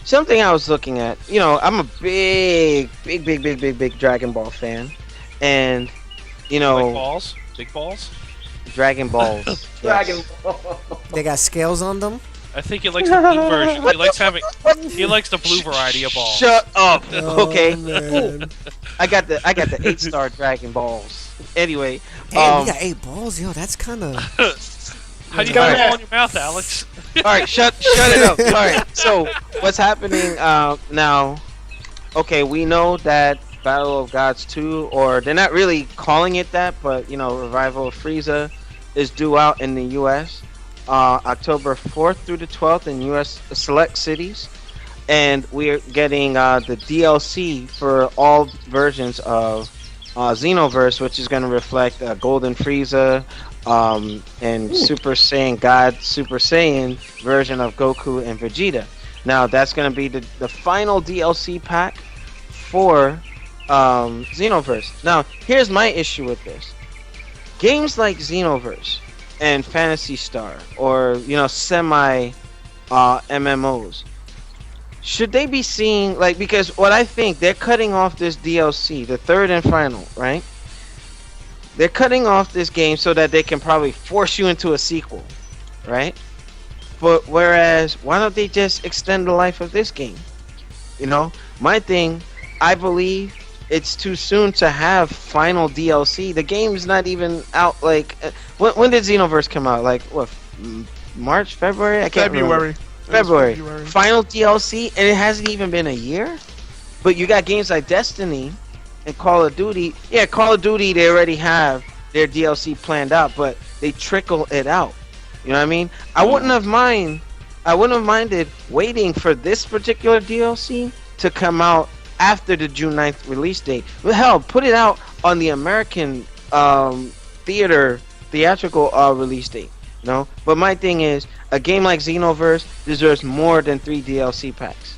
Something I was looking at, I'm a big Dragon Ball fan, and you know, like balls, big balls. Dragon Balls. Dragon Yes. Ball. They got scales on them. I think he likes the blue version. He likes the blue variety of balls. Shut up. Oh, Okay. man. I got the 8-star Dragon Balls. Anyway, Damn, you got 8 balls, yo. That's kind of. How do you got a ball in your mouth, Alex? all right, shut it up. All right. So what's happening now? Okay, we know that Battle of Gods 2, or they're not really calling it that, but Revival of Frieza is due out in the U.S. October 4th through the 12th in U.S. select cities, and we're getting the DLC for all versions of Xenoverse, which is going to reflect Golden Frieza and Super Saiyan God Super Saiyan version of Goku and Vegeta. Now that's going to be the final DLC pack for Xenoverse. Now here's my issue with this. Games like Xenoverse and Phantasy Star, or semi MMOs, should they be seeing because what I think they're cutting off this DLC, the third and final, right? They're cutting off this game so that they can probably force you into a sequel, right? But whereas, why don't they just extend the life of this game? My thing, I believe it's too soon to have final DLC. The game's not even out. When did Xenoverse come out? March, February? I can't remember. February. Final DLC, and it hasn't even been a year. But you got games like Destiny and Call of Duty. Yeah, Call of Duty, they already have their DLC planned out, but they trickle it out. You know what I mean? I wouldn't have minded waiting for this particular DLC to come out after the June 9th release date. Well, hell, put it out on the American theatrical release date. But my thing is, a game like Xenoverse deserves more than 3 DLC packs.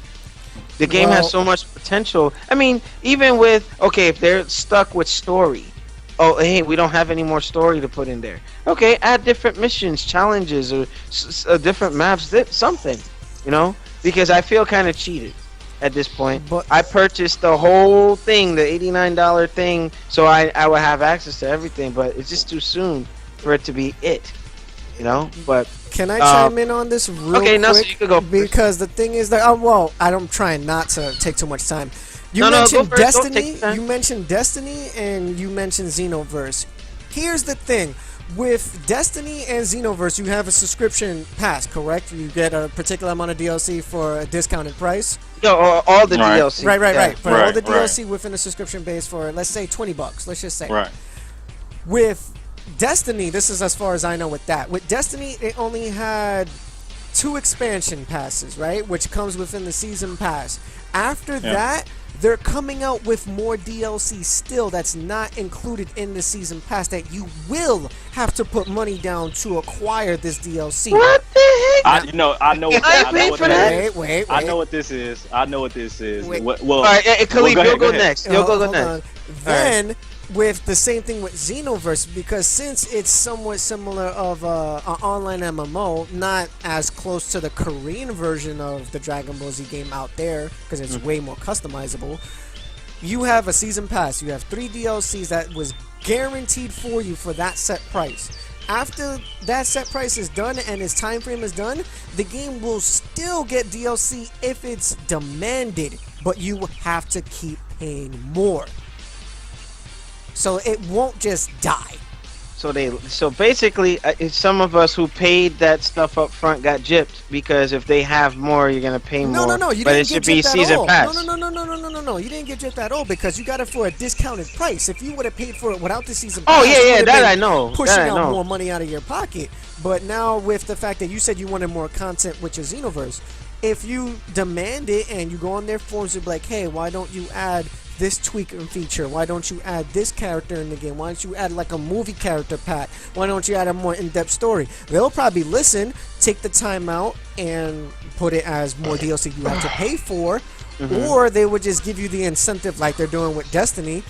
The game has so much potential. I mean, even with if they're stuck with story, hey, we don't have any more story to put in there. Okay, add different missions, challenges, or different maps, something, because I feel kind of cheated at this point. But I purchased the whole thing, the $89 thing, so I would have access to everything, but it's just too soon for it to be it. But can I chime in on this real quick? No, so you could go first. Because the thing is that I'm trying not to take too much time. You mentioned Destiny. You mentioned Destiny, and you mentioned Xenoverse. Here's the thing: with Destiny and Xenoverse, you have a subscription pass, correct? You get a particular amount of DLC for a discounted price. All the DLC. Right. For all the DLC within the subscription base for, let's say, $20. Let's just say. Right. With Destiny, this is as far as I know with that. With Destiny, it only had 2 expansion passes, right? Which comes within the season pass. After that, they're coming out with more DLC still that's not included in the season pass that you will have to put money down to acquire this DLC. What the heck? I know what this is. Wait. Well, all right, Khalid, you'll go next. You'll go next. Then, with the same thing with Xenoverse, because since it's somewhat similar of an online MMO, not as close to the Korean version of the Dragon Ball Z game out there, because it's way more customizable, you have a season pass. You have 3 DLCs that was guaranteed for you for that set price. After that set price is done and its time frame is done, the game will still get DLC if it's demanded, but you have to keep paying more. So it won't just die. So basically, some of us who paid that stuff up front got gypped, because if they have more, you're gonna pay more. No, you but didn't it should get be gypped at season all. pass. No, you didn't get gypped at all, because you got it for a discounted price. If you would have paid for it without the season pass, that I know. Pushing out more money out of your pocket. But now with the fact that you said you wanted more content, which is Xenoverse, if you demand it and you go on their forums and be like, hey, why don't you add this tweak and feature? Why don't you add this character in the game? Why don't you add like a movie character pack? Why don't you add a more in-depth story? They'll probably listen, take the time out, and put it as more DLC you have to pay for. Or they would just give you the incentive like they're doing with Destiny.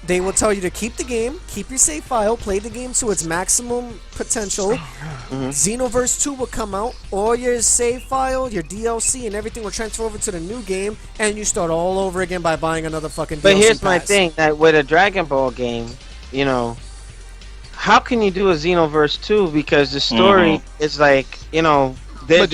They will tell you to keep the game, keep your save file, play the game to its maximum potential. Xenoverse 2 will come out, all your save file, your DLC, and everything will transfer over to the new game, and you start all over again by buying another fucking DLC But here's my pass. thing, that with a Dragon Ball game, you know, how can you do a Xenoverse 2 because the story is like, you know, but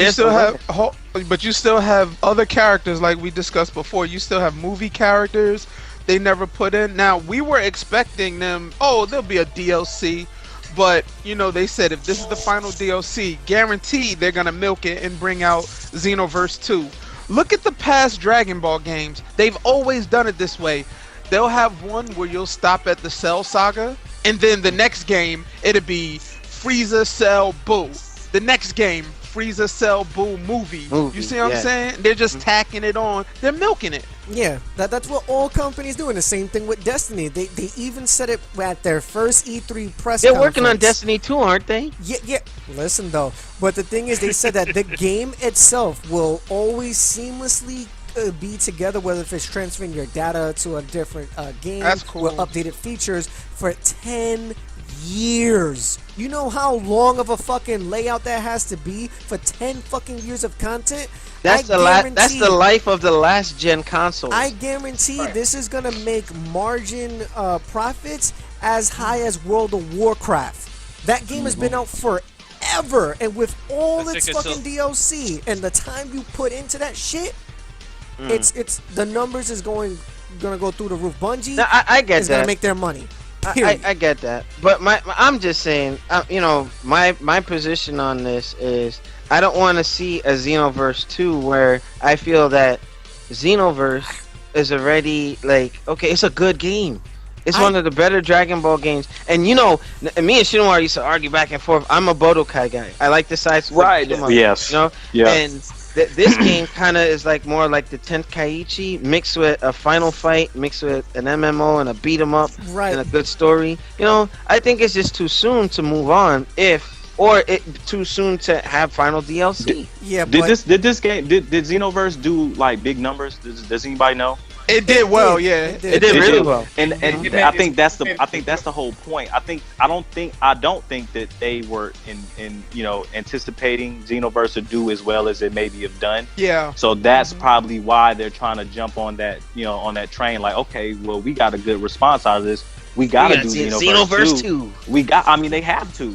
you still have other characters like we discussed before. You still have movie characters they never put in. Now we were expecting them. Oh, there'll be a DLC, but you know they said if this is the final DLC, guaranteed they're gonna milk it and bring out Xenoverse 2. Look at the past Dragon Ball games. They've always done it this way. They'll have one where you'll stop at the Cell Saga, and then the next game it'll be Frieza, Cell, Boo. The next game, Frieza, Cell, Boo movie. You see what I'm saying? They're just tacking it on. They're milking it. Yeah, that's what all companies do, and the same thing with Destiny. They even said it at their first E3 press They're conference. working on Destiny 2, aren't they? Yeah. Listen, though. But the thing is, they said that the game itself will always seamlessly be together, whether if it's transferring your data to a different game That's cool. with updated features for 10 years. You know how long of a fucking layout that has to be for 10 fucking years of content? That's the life of the last gen console. I guarantee this is gonna make margin profits as high as World of Warcraft. That game has been out forever, and with all its fucking DLC and the time you put into that shit, it's the numbers is gonna go through the roof. Bungie I get is that. gonna make their money. I get that, but I'm just saying, you know, my position on this is I don't want to see a Xenoverse 2 where I feel that Xenoverse is already like, okay, it's a good game. It's one of the better Dragon Ball games. And you know, me and Shinwar used to argue back and forth. I'm a Budokai guy. I like the side scroll. Right. Yes. You know? Yeah. And this game kind of is like more like the Tenkaichi mixed with a final fight, mixed with an MMO and a beat 'em up and a good story. You know, I think it's just too soon to move on too soon to have final DLC. Did Xenoverse do like big numbers? Does anybody know? It did well, yeah. It did really well. And I think that's the whole point. I don't think that they were in anticipating Xenoverse to do as well as it maybe have done. Yeah. So that's probably why they're trying to jump on that train. Like, okay, well, we got a good response out of this. We gotta do Xenoverse 2. They have to.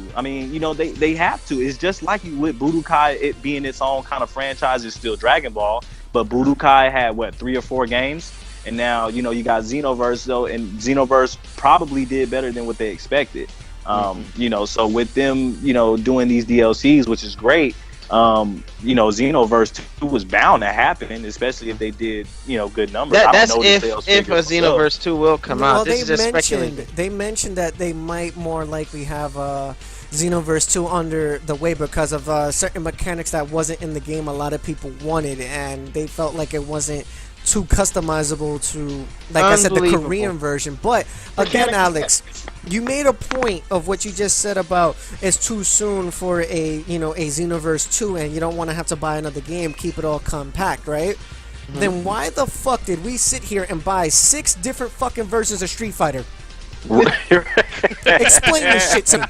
They have to. It's just like with Budokai, it being its own kind of franchise, is still Dragon Ball. But Budokai had 3 or 4 games, and now you got Xenoverse though, and Xenoverse probably did better than what they expected. So with them, doing these DLCs, which is great. Xenoverse 2 was bound to happen, especially if they did, good numbers. That's if a Xenoverse 2 will come out. This is just speculating. They mentioned that they might more likely have Xenoverse 2 under the way because of certain mechanics that wasn't in the game a lot of people wanted, and they felt like it wasn't too customizable to, like I said, the Korean version. But again, Alex, you made a point of what you just said about it's too soon for a Xenoverse 2 and you don't want to have to buy another game, keep it all compact, right? Then why the fuck did we sit here and buy 6 different fucking versions of Street Fighter? Explain this shit to me.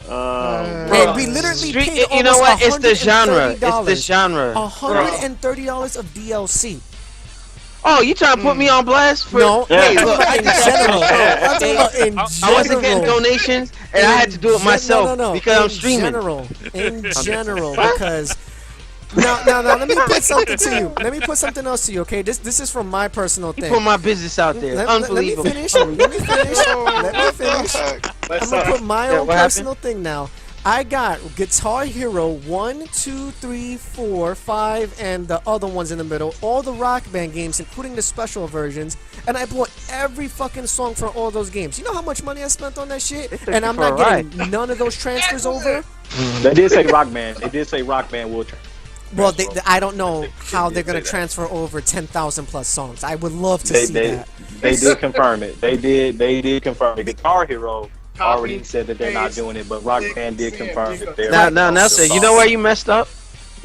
And we literally paid almost, you know what? It's the genre. It's the genre. $130 of DLC. Oh, you trying to put me on blast? No, hey, look, in general. I wasn't getting donations, and I had to do it myself because I'm streaming. In general, because now, let me put something to you. Let me put something else to you, okay? This is from my personal thing. You put my business out there. Unbelievable. Let me finish. I'm gonna put my own personal thing now. I got Guitar Hero 1, 2, 3, 4, 5, and the other ones in the middle. All the Rock Band games, including the special versions. And I bought every fucking song for all those games. You know how much money I spent on that shit? And I'm not getting none of those transfers over? They did say Rock Band. They did say Rock Band will transfer. Well, I don't know how they're going to transfer over 10,000 plus songs. I would love to see that. They did confirm it. They did confirm it. Guitar Hero already said that they're not doing it, but Rock Band did confirm it. Now, Nelson, you know where you messed up?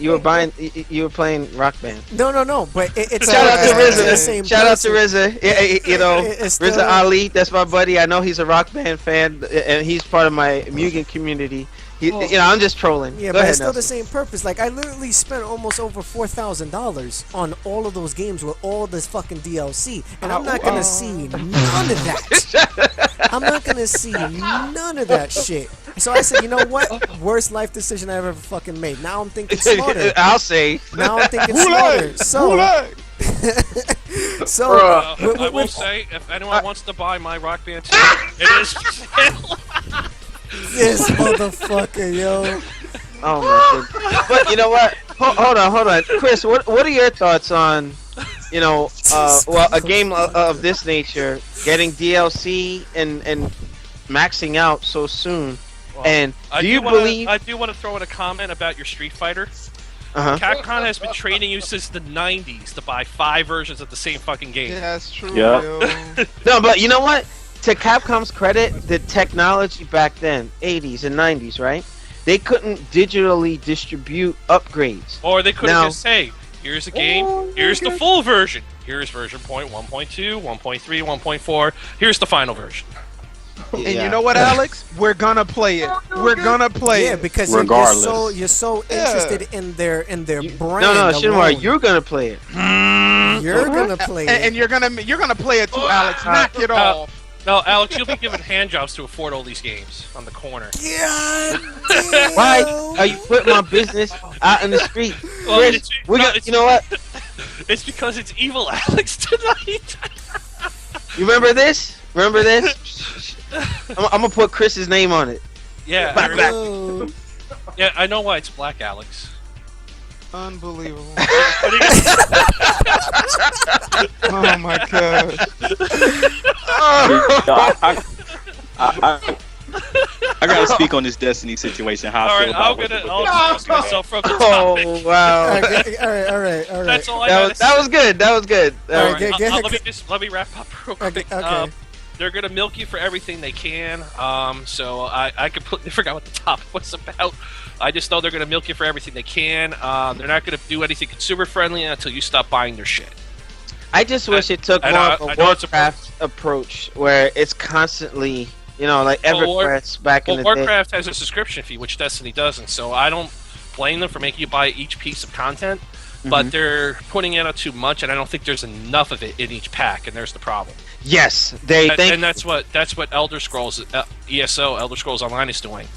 You were playing Rock Band. No. But it's Shout out to the same RZA. Shout out to person. RZA. Yeah, you know, It's still- RZA Ali. That's my buddy. I know he's a Rock Band fan, and he's part of my Mugen community. You know, I'm just trolling. Yeah, Go but ahead, it's still the Nelson. same purpose. Like, I literally spent almost over $4,000 on all of those games with all this fucking DLC, and I'm not gonna see none of that. I'm not gonna see none of that shit. So I said, you know what? Worst life decision I've ever fucking made. Now I'm thinking smarter. I'll say. Now I'm thinking smarter. So, I will say, if anyone wants to buy my Rock Band 2, it is for sale. this motherfucker, yo. Oh my goodness. But you know what? Hold on. Chris, what are your thoughts on, you know, a game of this nature getting DLC and maxing out so soon? Well, And I do want to throw in a comment about your Street Fighter. Capcom has been training you since the 90s to buy 5 versions of the same fucking game. Yeah, that's true. Yeah. Yo. No, but you know what? To Capcom's credit, the technology back then, 80s and 90s, right? They couldn't digitally distribute upgrades. Or they could Now- just say, here's a game, here's the full version. Here's version 1.2, 1.3, 1.4. Here's the final version. And you know what, Alex? We're gonna play it. We're gonna play Yeah, it. because Regardless. you're so interested in their brand. No, Shinmar, alone. you're gonna play it. You're gonna play it. And you're gonna play it too, Alex. Knock it off. No, Alex, you'll be given hand jobs to afford all these games on the corner. Yeah. Why are you putting my business out in the street? Well, Chris, you know what? It's because it's evil Alex tonight. You remember this? I'm gonna put Chris's name on it. Yeah, Black. Oh. yeah, I know why it's Black Alex. Unbelievable. Oh my god. I gotta speak on this Destiny situation. How I All feel right, about I'll discuss myself from the topic. Oh wow. Okay, all right. That's all I gotta say. That was good. All right, Alright, get let me wrap up real quick. Okay. They're gonna milk you for everything they can. So I completely forgot what the topic was about. I just know they're gonna milk you for everything they can. They're not gonna do anything consumer friendly until you stop buying their shit. I just wish it took more of a Warcraft approach where it's constantly, you know, like EverQuest back in the day. Warcraft has a subscription fee, which Destiny doesn't. So I don't blame them for making you buy each piece of content. But they're putting it out too much, and I don't think there's enough of it in each pack, and there's the problem. Yes, that's what Elder Scrolls ESO Elder Scrolls Online is doing.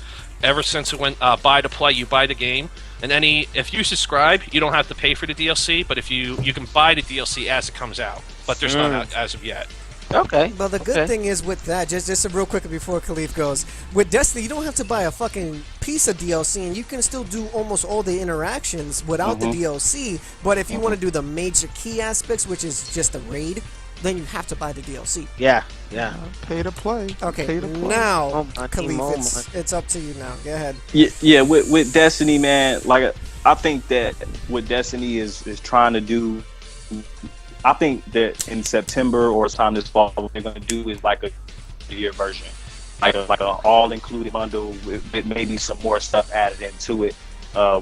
Ever since it went buy to play, you buy the game, and if you subscribe, you don't have to pay for the DLC. But if you can buy the DLC as it comes out, but there's not out as of yet. Okay. Well, the good thing is with that, just real quick before Khalif goes, with Destiny, you don't have to buy a fucking piece of DLC, and you can still do almost all the interactions without the DLC. But if you want to do the major key aspects, which is just a raid, then you have to buy the DLC. Yeah. Pay to play. Okay, Pay to play. now, my Khalif, it's up to you now. Go ahead. Yeah. With Destiny, man, like I think that what Destiny is trying to do. I think that in September or sometime this fall, what they're going to do is like a year version, like a all-included bundle with maybe some more stuff added into it.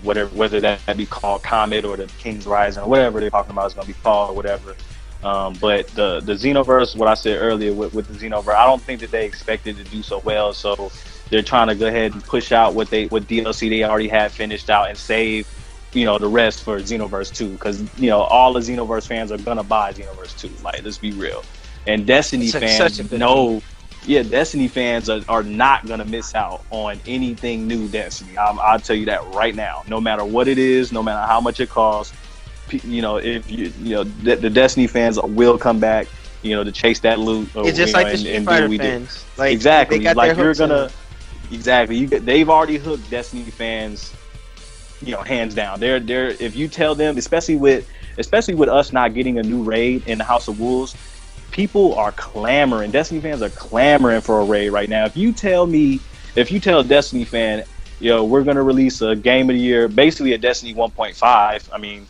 Whether that be called Comet or the King's Rising or whatever they're talking about is going to be called or whatever. But the Xenoverse, what I said earlier with the Xenoverse, I don't think that they expected to do so well. So they're trying to go ahead and push out what DLC they already had finished out and save, you know, the rest for Xenoverse 2, because, you know, all the Xenoverse fans are gonna buy Xenoverse 2. Like, let's be real. And Destiny fans Destiny fans are not gonna miss out on anything new Destiny. I'll tell you that right now. No matter what it is, no matter how much it costs, you know, if the Destiny fans will come back, you know, to chase that loot. It's just like the Street Fighter fans. Like, exactly. Like you're gonna they've already hooked Destiny fans, you know, hands down. They're if you tell them, especially with us not getting a new raid in the House of Wolves, people are clamoring. Destiny fans are clamoring for a raid right now. If you tell a Destiny fan, yo, we're gonna release a game of the year, basically a Destiny 1.5, I mean,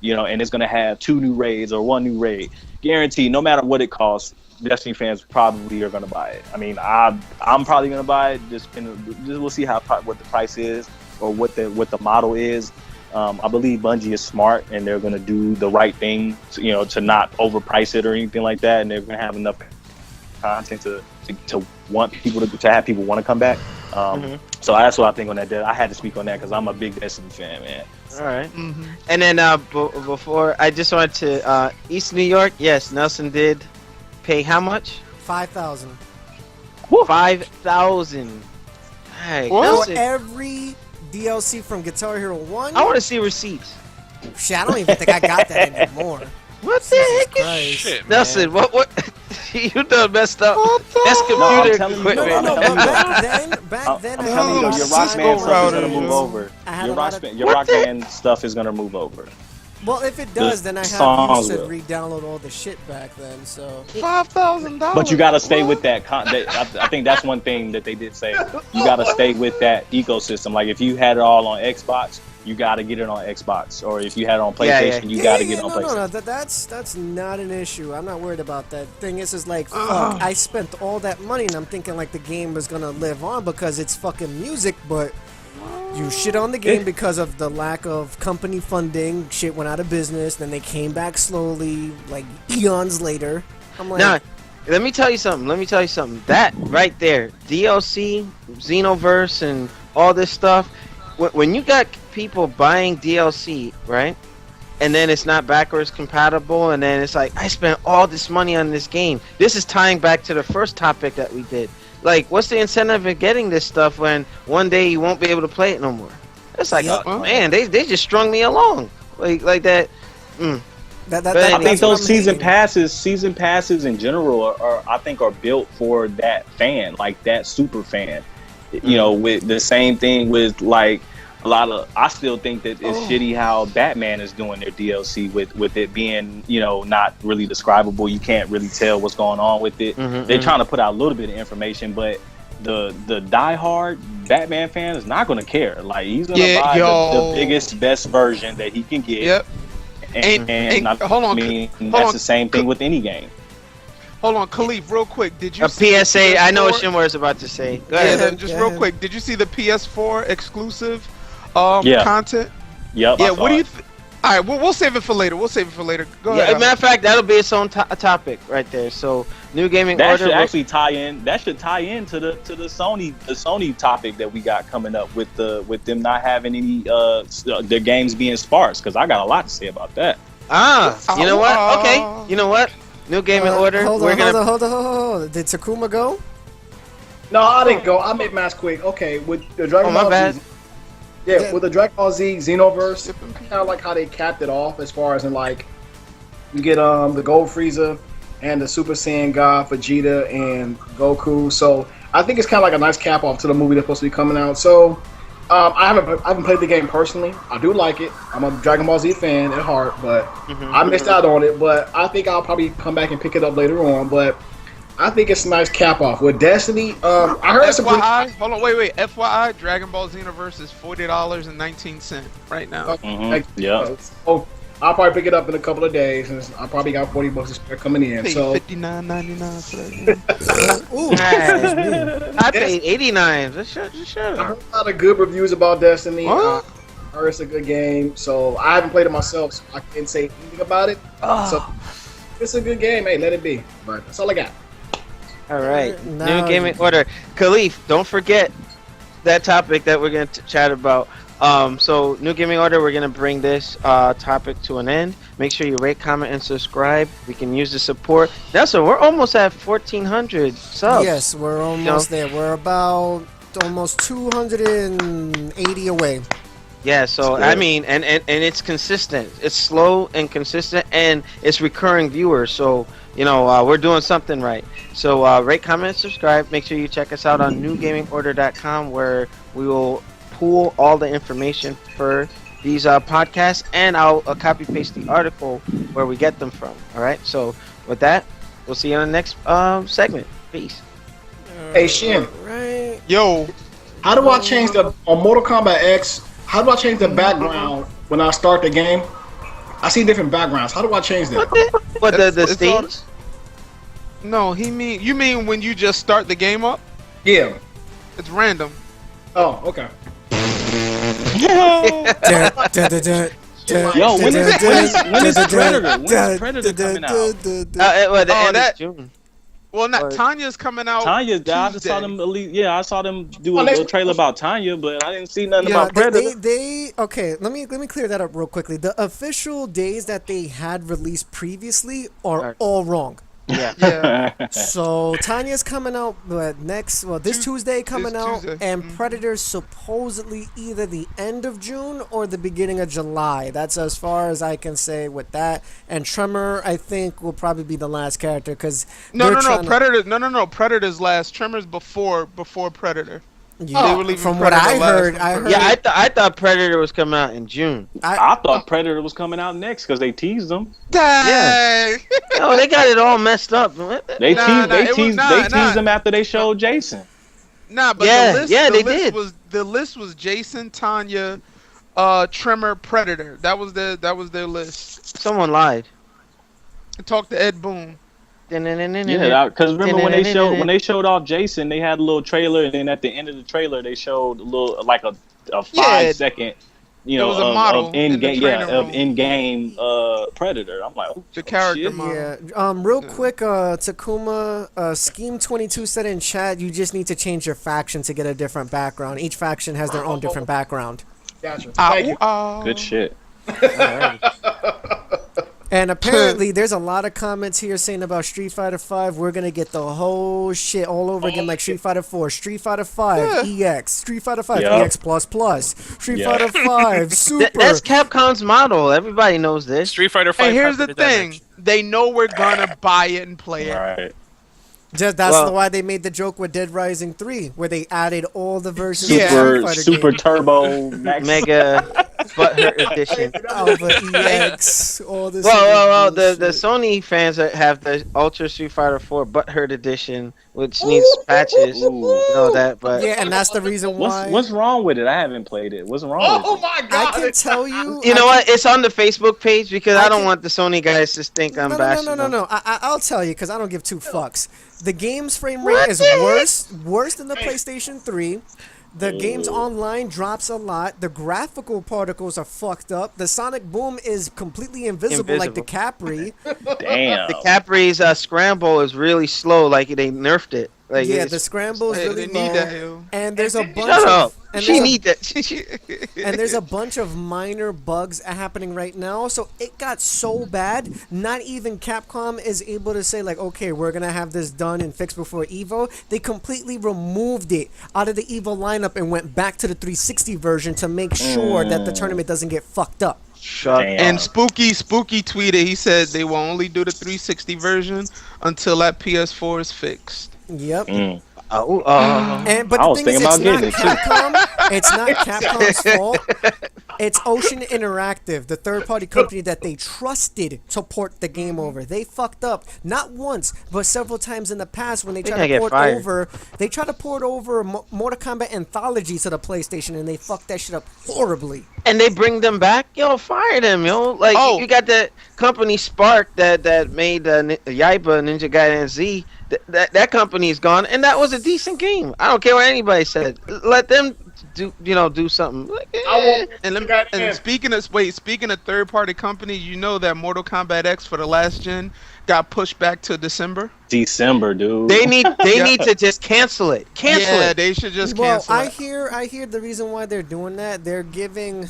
you know, and it's gonna have 2 new raids or 1 new raid, guaranteed, no matter what it costs, Destiny fans probably are gonna buy it. I mean, I'm probably gonna buy it. Just we'll see what the price is or what the model is. I believe Bungie is smart and they're going to do the right thing, to not overprice it or anything like that, and they're going to have enough content to want people to have people want to come back. So that's what I think on that. I had to speak on that because I'm a big Destiny fan, man. All right. And then before, I just wanted to East New York. Yes, Nelson did pay how much? 5,000. 5,000. Hey, for every DLC from Guitar Hero 1. I want to see receipts. Shit, I don't even think I got that anymore. What the heck is shit, Nelson? man. What? You done messed up. That's computer equipment. No, but back then, I'm telling you, your Rock Band stuff is gonna move over. Your Rock Band stuff is gonna move over. Well, if it does, then I have used to re-download all the shit back then. So $5,000. But you gotta stay with that. I think that's one thing that they did say. You gotta stay with that ecosystem. Like if you had it all on Xbox, you gotta get it on Xbox. Or if you had it on PlayStation, you gotta get it on PlayStation. No, that's not an issue. I'm not worried about that. Thing is like, fuck, I spent all that money, and I'm thinking like the game was gonna live on because it's fucking music, but. You shit on the game because of the lack of company funding. Shit went out of business. Then they came back slowly, like eons later. I'm like, nah, let me tell you something. That right there, DLC, Xenoverse, and all this stuff. When you got people buying DLC, right, and then it's not backwards compatible, and then it's like I spent all this money on this game. This is tying back to the first topic that we did. Like, what's the incentive of getting this stuff when one day you won't be able to play it no more? It's like, oh, man, they just strung me along like that. I think those season passes in general are built for that fan, like that super fan. With the same thing with like a lot of. I still think that it's shitty how Batman is doing their DLC with it being not really describable. You can't really tell what's going on with it. They're trying to put out a little bit of information, but the diehard Batman fan is not going to care. Like he's going to buy the biggest, best version that he can get. Yep. And hold on. That's the same thing with any game. Hold on, Khalif, real quick. Did you a see PSA? I know what Shimmer is about to say. Go ahead. Just real quick. Did you see the PS4 exclusive content? Yep. Yeah. What do you? All right, we'll save it for later. Go ahead. Matter of fact, that'll be its own topic right there. So, new gaming order. That should actually tie in. That should tie into the Sony topic that we got coming up with them not having any their games being sparse. Because I got a lot to say about that. You know what? Okay, you know what? New gaming order. Hold on. Did Takuma go? No, I didn't go. I made math quick. Okay, with the Dragon Ball Z. Yeah, with the Dragon Ball Z Xenoverse, kind of like how they capped it off as far as in like you get the Gold Frieza and the Super Saiyan God Vegeta and Goku. So I think it's kind of like a nice cap off to the movie that's supposed to be coming out. So I haven't played the game personally. I do like it. I'm a Dragon Ball Z fan at heart, but I missed out on it. But I think I'll probably come back and pick it up later on. But I think it's a nice cap off with Destiny. I heard it's FYI, hold on, wait. FYI, Dragon Ball Xenoverse is $40.19 right now. Yeah. So I'll probably pick it up in a couple of days, and I probably got $40 to spare coming in. So $59.99 for that. Ooh, I paid $89. Just shut up. I heard a lot of good reviews about Destiny. I heard it's a good game, so I haven't played it myself, so I can't say anything about it. So it's a good game. Hey, let it be. But that's all I got. All right, new gaming order. Khalif, don't forget that topic that we're going to chat about. So, new gaming order, we're going to bring this topic to an end. Make sure you rate, comment, and subscribe. We can use the support. Nelson, we're almost at 1,400 subs. Yes, we're almost there. We're about almost 280 away. Yeah, so I mean, and it's consistent. It's slow and consistent, and it's recurring viewers. So we're doing something right. So rate, comment, subscribe. Make sure you check us out on newgamingorder.com, where we will pool all the information for these podcasts, and I'll copy paste the article where we get them from. All right. So with that, we'll see you on the next segment. Peace. Hey Shin. Right. Yo. How do I change on Mortal Kombat X? How do I change the background when I start the game? I see different backgrounds. How do I change that? What the stage? No, you mean when you just start the game up? Yeah. It's random. Oh, okay. Yo, when is Predator? When is Predator coming out? Well, the end of June. Well, not Tanya's coming out. Tanya, I just saw them. I saw them do a little trailer about Tanya, but I didn't see nothing about Predator. Okay. Let me clear that up real quickly. The official days that they had released previously are all wrong. Yeah. So Tanya's coming out this Tuesday coming out, and Predator's supposedly either the end of June or the beginning of July. That's as far as I can say with that. And Tremor, I think, will probably be the last character because Predator's last. Tremor's before Predator. Yeah, from what I heard. Yeah, I thought Predator was coming out in June. I thought Predator was coming out next because they teased them. Dang! Yeah. No, they got it all messed up. They teased them after they showed Jason. Nah, but the list was Jason, Tanya, Tremor, Predator. That was their list. Someone lied. Talk to Ed Boon. Yeah, because remember when they showed off Jason, they had a little trailer, and then at the end of the trailer, they showed a little like a 5-second, of in-game Predator. I'm like, the character model. Yeah. Real quick, Takuma, Scheme 22 said in chat, you just need to change your faction to get a different background. Each faction has their own different background. Gotcha. Thank you. Good shit. And apparently, there's a lot of comments here saying about Street Fighter V. We're gonna get the whole shit all over again, like Street Fighter 4, Street Fighter 5 EX, Street Fighter 5 EX plus, Street Fighter 5 Super. That's Capcom's model. Everybody knows this. Street Fighter 5. And here's the thing: they know we're gonna buy it and play it. Right. That's why they made the joke with Dead Rising 3, where they added all the versions of Street Fighter Super game. Turbo Mega Butthurt Edition. Alpha EX, all this. Well, the Sony fans have the Ultra Street Fighter 4 Butthurt Edition, which needs patches. You know that, but yeah, and that's the reason why. What's wrong with it? I haven't played it. What's wrong with it? Oh my god! I can tell you. You know what? It's on the Facebook page because I don't want the Sony guys to think I'm bashing them. No. I'll tell you because I don't give two fucks. The game's frame rate is worse than the PlayStation 3. The game's online drops a lot. The graphical particles are fucked up. The sonic boom is completely invisible. Like the Capri. Damn. The Capri's scramble is really slow. Like they nerfed it. Like the scramble is really low. That, and there's a bunch Shut up. of and she need that. and there's a bunch of minor bugs happening right now. So it got so bad, not even Capcom is able to say like, okay, we're gonna have this done and fixed before Evo. They completely removed it out of the Evo lineup and went back to the 360 version to make sure that the tournament doesn't get fucked up. And Spooky tweeted, he said they will only do the 360 version until that PS4 is fixed. Yep. Mm. But the thing is, it's not Capcom's fault. It's Ocean Interactive, the third-party company that they trusted to port the game over. They fucked up not once, but several times in the past when they tried to port over Mortal Kombat Anthology to the PlayStation, and they fucked that shit up horribly. And they bring them back, fire them, Like you got that company Spark that made Yaiba Ninja Gaiden Z. That company is gone, and that was a decent game. I don't care what anybody said. Let them do something. And speaking of third-party companies, you know that Mortal Kombat X for the last gen got pushed back to December, dude. They need to just cancel it. They should just cancel it. I hear the reason why they're doing that. They're giving.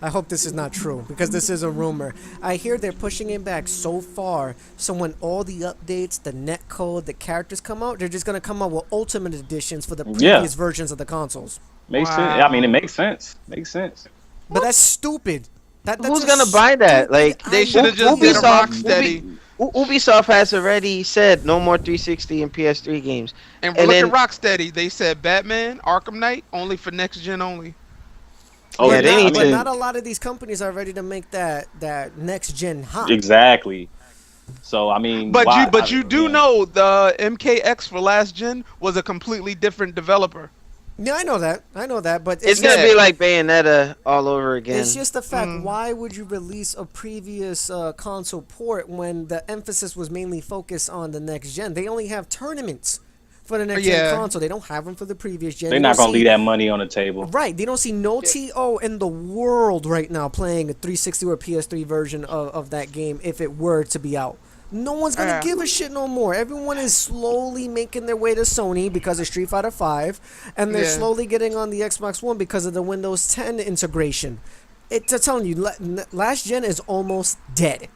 I hope this is not true because this is a rumor. I hear they're pushing it back so far. So when all the updates, the netcode, the characters come out, they're just gonna come out with ultimate editions for the previous versions of the consoles. Makes sense. I mean, it makes sense. But that's stupid. Who's gonna buy that? Like they should have just did a Rocksteady. Ubisoft has already said no more 360 and PS3 games. And look at Rocksteady. They said Batman, Arkham Knight, only for next gen only. Oh yeah, they need but to. Not a lot of these companies are ready to make that next gen hot. Exactly. So I mean, but you do know the MKX for last gen was a completely different developer. Yeah, I know that, but it's gonna be like Bayonetta all over again. It's just the fact. Why would you release a previous console port when the emphasis was mainly focused on the next gen? They only have tournaments for the next gen console. They don't have them for the previous gen. They're not going to leave that money on the table. Right. They don't see no TO in the world right now playing a 360 or PS3 version of that game if it were to be out. No one's going to give a shit no more. Everyone is slowly making their way to Sony because of Street Fighter V, and they're slowly getting on the Xbox One because of the Windows 10 integration. I'm telling you, last gen is almost dead.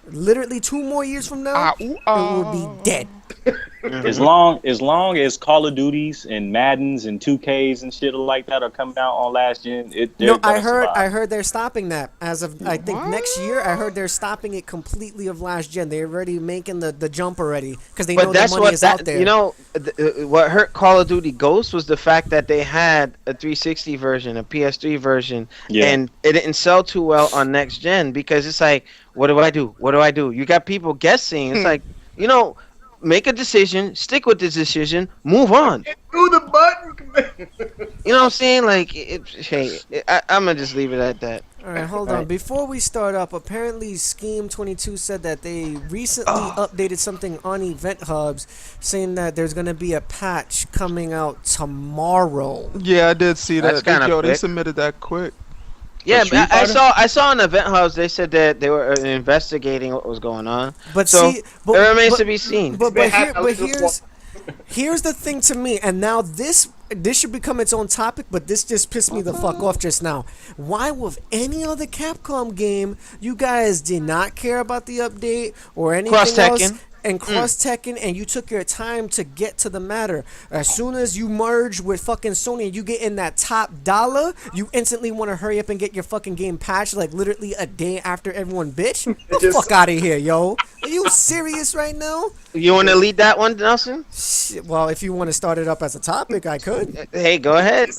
Literally 2 more years from now, it will be dead. As long as Call of Duties and Maddens and 2Ks and shit like that are coming out on last gen, I heard they're stopping that as of I think next year. I heard they're stopping it completely of last gen. They're already making the jump already because they know the money is out there. You know, what hurt Call of Duty Ghosts was the fact that they had a 360 version, a PS3 version, and it didn't sell too well on next gen because it's like, what do I do? What do I do? You got people guessing. It's like, you know, make a decision, stick with this decision, move on. Through the button. You know what I'm saying? Like, I'm gonna just leave it at that. All right, hold on. Before we start up, apparently Scheme 22 said that they recently updated something on Event Hubs, saying that there's gonna be a patch coming out tomorrow. Yeah, I did see that. They submitted that quick. Yeah, I saw on Event House they said that they were investigating what was going on. But it remains to be seen. But here's the thing to me, and now this should become its own topic. But this just pissed me the fuck off just now. Why with any other Capcom game you guys did not care about the update or anything else? And cross-teching, and you took your time to get to the matter. As soon as you merge with fucking Sony and you get in that top dollar, you instantly want to hurry up and get your fucking game patched like literally a day after everyone bitch? Get the fuck out of here, yo. Are you serious right now? You want to lead that one, Nelson? Well, if you want to start it up as a topic, I could. Hey, go ahead.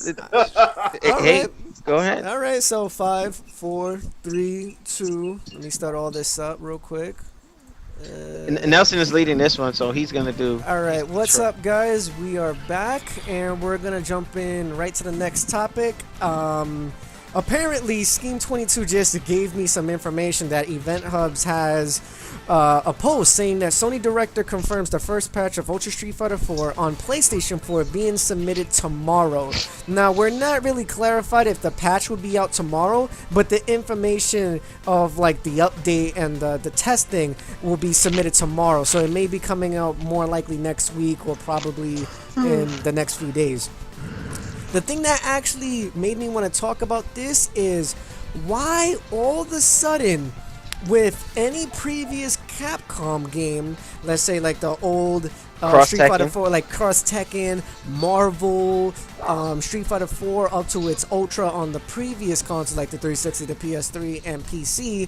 Go ahead. All right, so 5, 4, 3, 2. Let me start all this up real quick. Nelson is leading this one, so he's gonna do. All right, what's up, guys? We are back, and we're gonna jump in right to the next topic. Apparently, Scheme 22 just gave me some information that Event Hubs has a post saying that Sony Director confirms the first patch of Ultra Street Fighter 4 on PlayStation 4 being submitted tomorrow. Now, we're not really clarified if the patch would be out tomorrow, but the information of like the update and the testing will be submitted tomorrow. So it may be coming out more likely next week or probably in the next few days. The thing that actually made me want to talk about this is why all of a sudden with any previous Capcom game, let's say like the old Street Fighter 4, like Cross Tekken, Marvel, Street Fighter 4 up to its Ultra on the previous consoles like the 360, the PS3, and PC,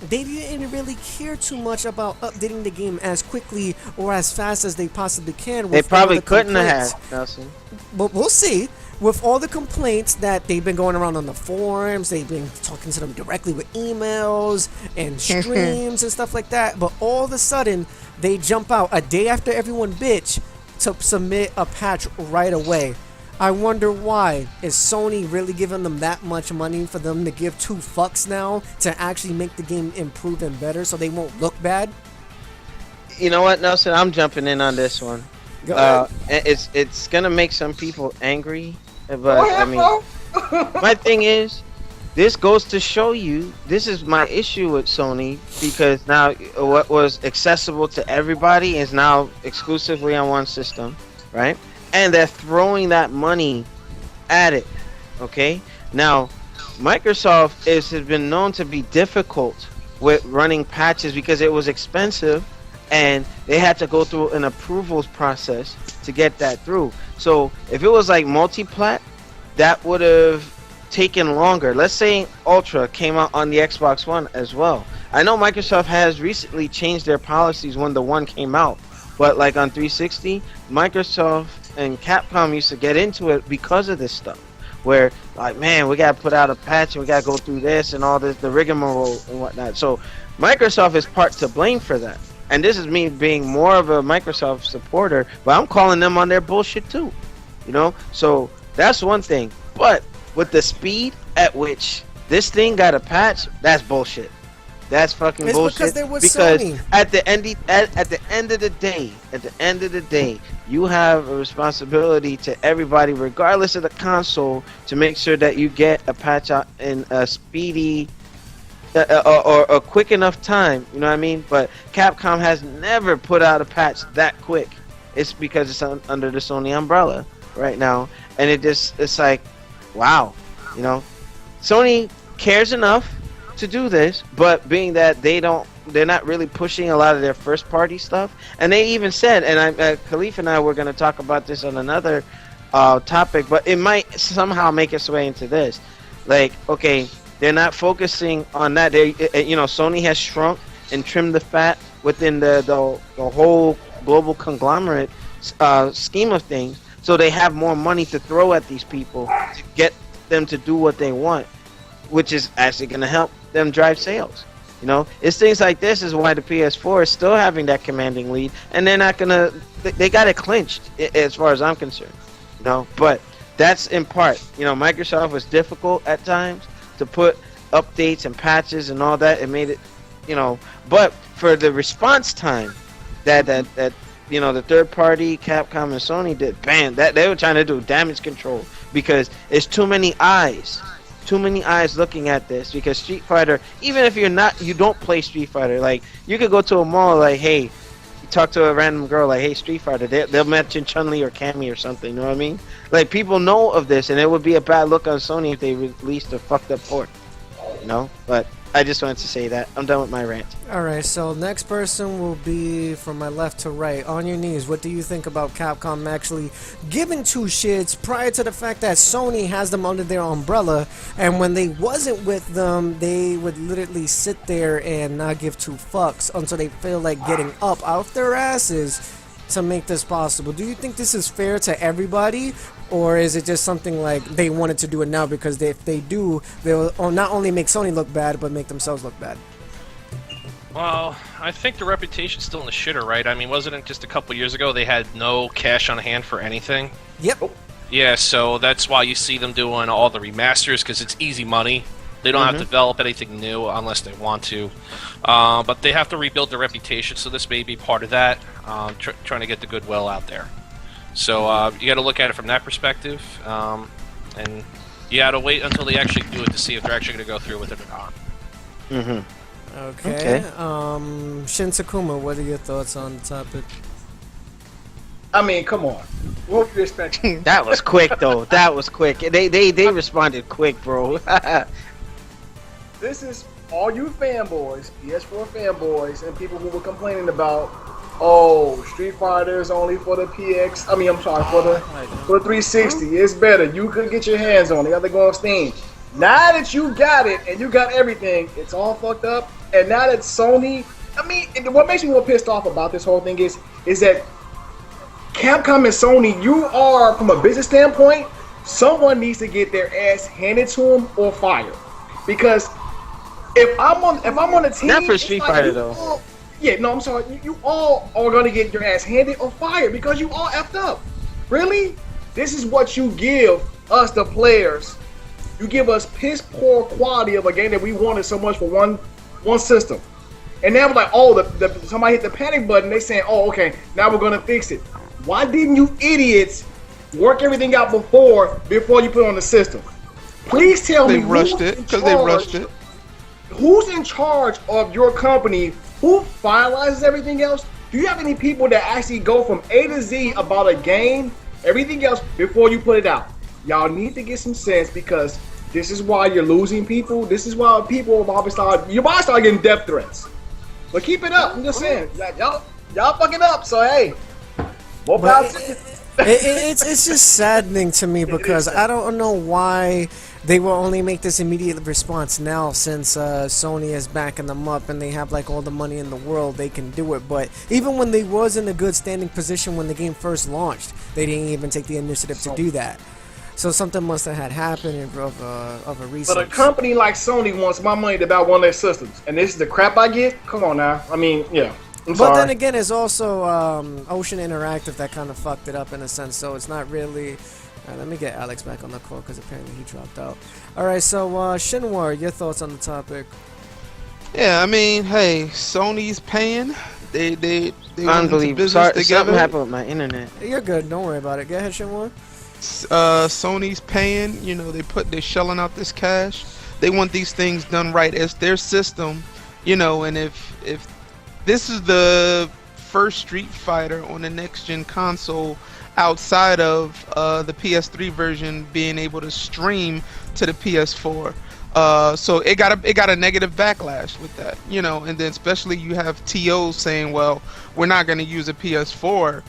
they didn't really care too much about updating the game as quickly or as fast as they possibly can. They probably couldn't have, Nelson. But we'll see. With all the complaints that they've been going around on the forums, they've been talking to them directly with emails and streams and stuff like that. But all of a sudden, they jump out a day after everyone bitch to submit a patch right away. I wonder why. Is Sony really giving them that much money for them to give 2 fucks now to actually make the game improve and better so they won't look bad? You know what, Nelson? I'm jumping in on this one. It's gonna make some people angry, but I mean, my thing is, this goes to show you, this is my issue with Sony, because now what was accessible to everybody is now exclusively on one system, right? And they're throwing that money at it, okay? Now, Microsoft has been known to be difficult with running patches because it was expensive and they had to go through an approvals process to get that through. So if it was like multi-plat, that would have taken longer. Let's say Ultra came out on the Xbox One as well. I know Microsoft has recently changed their policies when the One came out, but like on 360, Microsoft and Capcom used to get into it because of this stuff, where like, man, we gotta put out a patch and we gotta go through this and all this, the rigmarole and whatnot. So Microsoft is part to blame for that. And this is me being more of a Microsoft supporter, but I'm calling them on their bullshit too, you know? So that's one thing. But with the speed at which this thing got a patch, that's bullshit. That's fucking It's bullshit. because they were Because Sony. at the end of the day, you have a responsibility to everybody, regardless of the console, to make sure that you get a patch out in a speedy or a quick enough time. You know what I mean? But Capcom has never put out a patch that quick. It's because it's under the Sony umbrella right now, and it's like, wow, you know, Sony cares enough to do this, but being that they're not really pushing a lot of their first party stuff. And they even said, and Khalif and I were going to talk about this on another topic, but it might somehow make its way into this. Like, okay, they're not focusing on that. They, you know, Sony has shrunk and trimmed the fat within the whole global conglomerate scheme of things, so they have more money to throw at these people to get them to do what they want, which is actually going to help them drive sales. You know, it's things like this is why the PS4 is still having that commanding lead, and they're not gonna. They got it clinched as far as I'm concerned. You know, but that's in part. You know, Microsoft was difficult at times to put updates and patches and all that. It made it, you know, but for the response time that you know, the third party Capcom and Sony did, bam, that they were trying to do damage control because it's too many eyes looking at this. Because Street Fighter, even if you don't play Street Fighter, like, you could go to a mall, like, hey, you talk to a random girl, like, hey, Street Fighter, they'll mention Chun-Li or Cammy or something, you know what I mean? Like, people know of this, and it would be a bad look on Sony if they released a fucked up port, you know? But I just wanted to say that. I'm done with my rant. Alright, so next person will be from my left to right. On your knees, what do you think about Capcom actually giving two shits prior to the fact that Sony has them under their umbrella, and when they wasn't with them, they would literally sit there and not give two fucks until they feel like getting up off their asses to make this possible? Do you think this is fair to everybody, or is it just something like they wanted to do it now because if they do, they'll not only make Sony look bad, but make themselves look bad? Well, I think the reputation's still in the shitter, right? I mean, wasn't it just a couple years ago they had no cash on hand for anything? Yep. Yeah, so that's why you see them doing all the remasters, because it's easy money. They don't have to develop anything new unless they want to. But they have to rebuild their reputation, so this may be part of that, trying to get the goodwill out there. So you got to look at it from that perspective, and you got to wait until they actually do it to see if they're actually going to go through with it or not. Okay. Shin Takuma, what are your thoughts on the topic? I mean, come on. What do you expect? That was quick, though. That was quick. They responded quick, bro. This is all you fanboys, PS4 fanboys, and people who were complaining about, oh, Street Fighter is only for the PX. I mean, I'm sorry, for the 360. It's better. You could get your hands on it. You have to go on Steam. Now that you got it and you got everything, it's all fucked up. And now that Sony, I mean, what makes me more pissed off about this whole thing is that Capcom and Sony, you are, from a business standpoint, someone needs to get their ass handed to them or fired. Because if I'm on a team, not for Street Fighter though. I'm sorry. You all are gonna get your ass handed or fired because you all effed up. Really? This is what you give us, the players. You give us piss poor quality of a game that we wanted so much for one system. And now we're like, oh, somebody hit the panic button. They saying, oh, okay, now we're gonna fix it. Why didn't you idiots work everything out before you put it on the system? Please tell me. They rushed it because they rushed it. Who's in charge of your company? Who finalizes everything else? Do you have any people that actually go from A to Z about a game, everything else, before you put it out? Y'all need to get some sense, because this is why you're losing people. This is why people are about to start getting death threats. But keep it up. I'm just saying, y'all fucking up. So hey, more power to you. It's just saddening to me because I don't know why they will only make this immediate response now, since Sony is backing them up and they have like all the money in the world. They can do it. But even when they was in a good standing position when the game first launched, they didn't even take the initiative to do that. So something must have had happened of a reason. But a company like Sony wants my money to buy one of their systems, and this is the crap I get. Come on now. I mean, yeah. But then again, it's also Ocean Interactive that kind of fucked it up in a sense. So it's not really. Let me get Alex back on the call because apparently he dropped out. All right, so Shinwar, your thoughts on the topic? Yeah, I mean, hey, Sony's paying. They went into Unbelievable. business Sorry, together. something happened with my internet. You're good. Don't worry about it. Go ahead, Shinwan. Sony's paying. You know, they're shelling out this cash. They want these things done right. It's their system, you know. And if this is the first Street Fighter on the next gen console outside of the PS3 version being able to stream to the PS4. So it got a negative backlash with that, you know, and then especially you have TOs saying, well, we're not going to use a PS4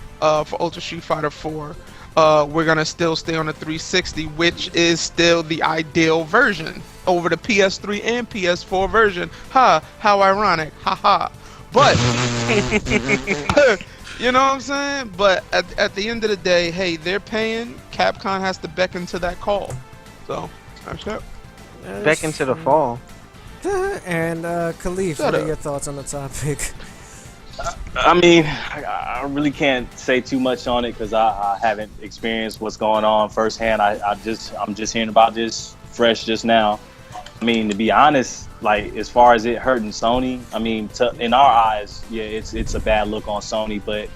for Ultra Street Fighter 4. We're going to still stay on the 360, which is still the ideal version over the PS3 and PS4 version. Ha, how ironic. Ha ha. But you know what I'm saying? But at the end of the day, hey, they're paying. Capcom has to beckon to that call. So, that's it. Back into the fall. And Khalif, what are your thoughts on the topic? I mean, I really can't say too much on it because I haven't experienced what's going on firsthand. I'm just hearing about this fresh just now. I mean, to be honest, like as far as it hurting Sony, I mean, in our eyes, yeah, it's a bad look on Sony, but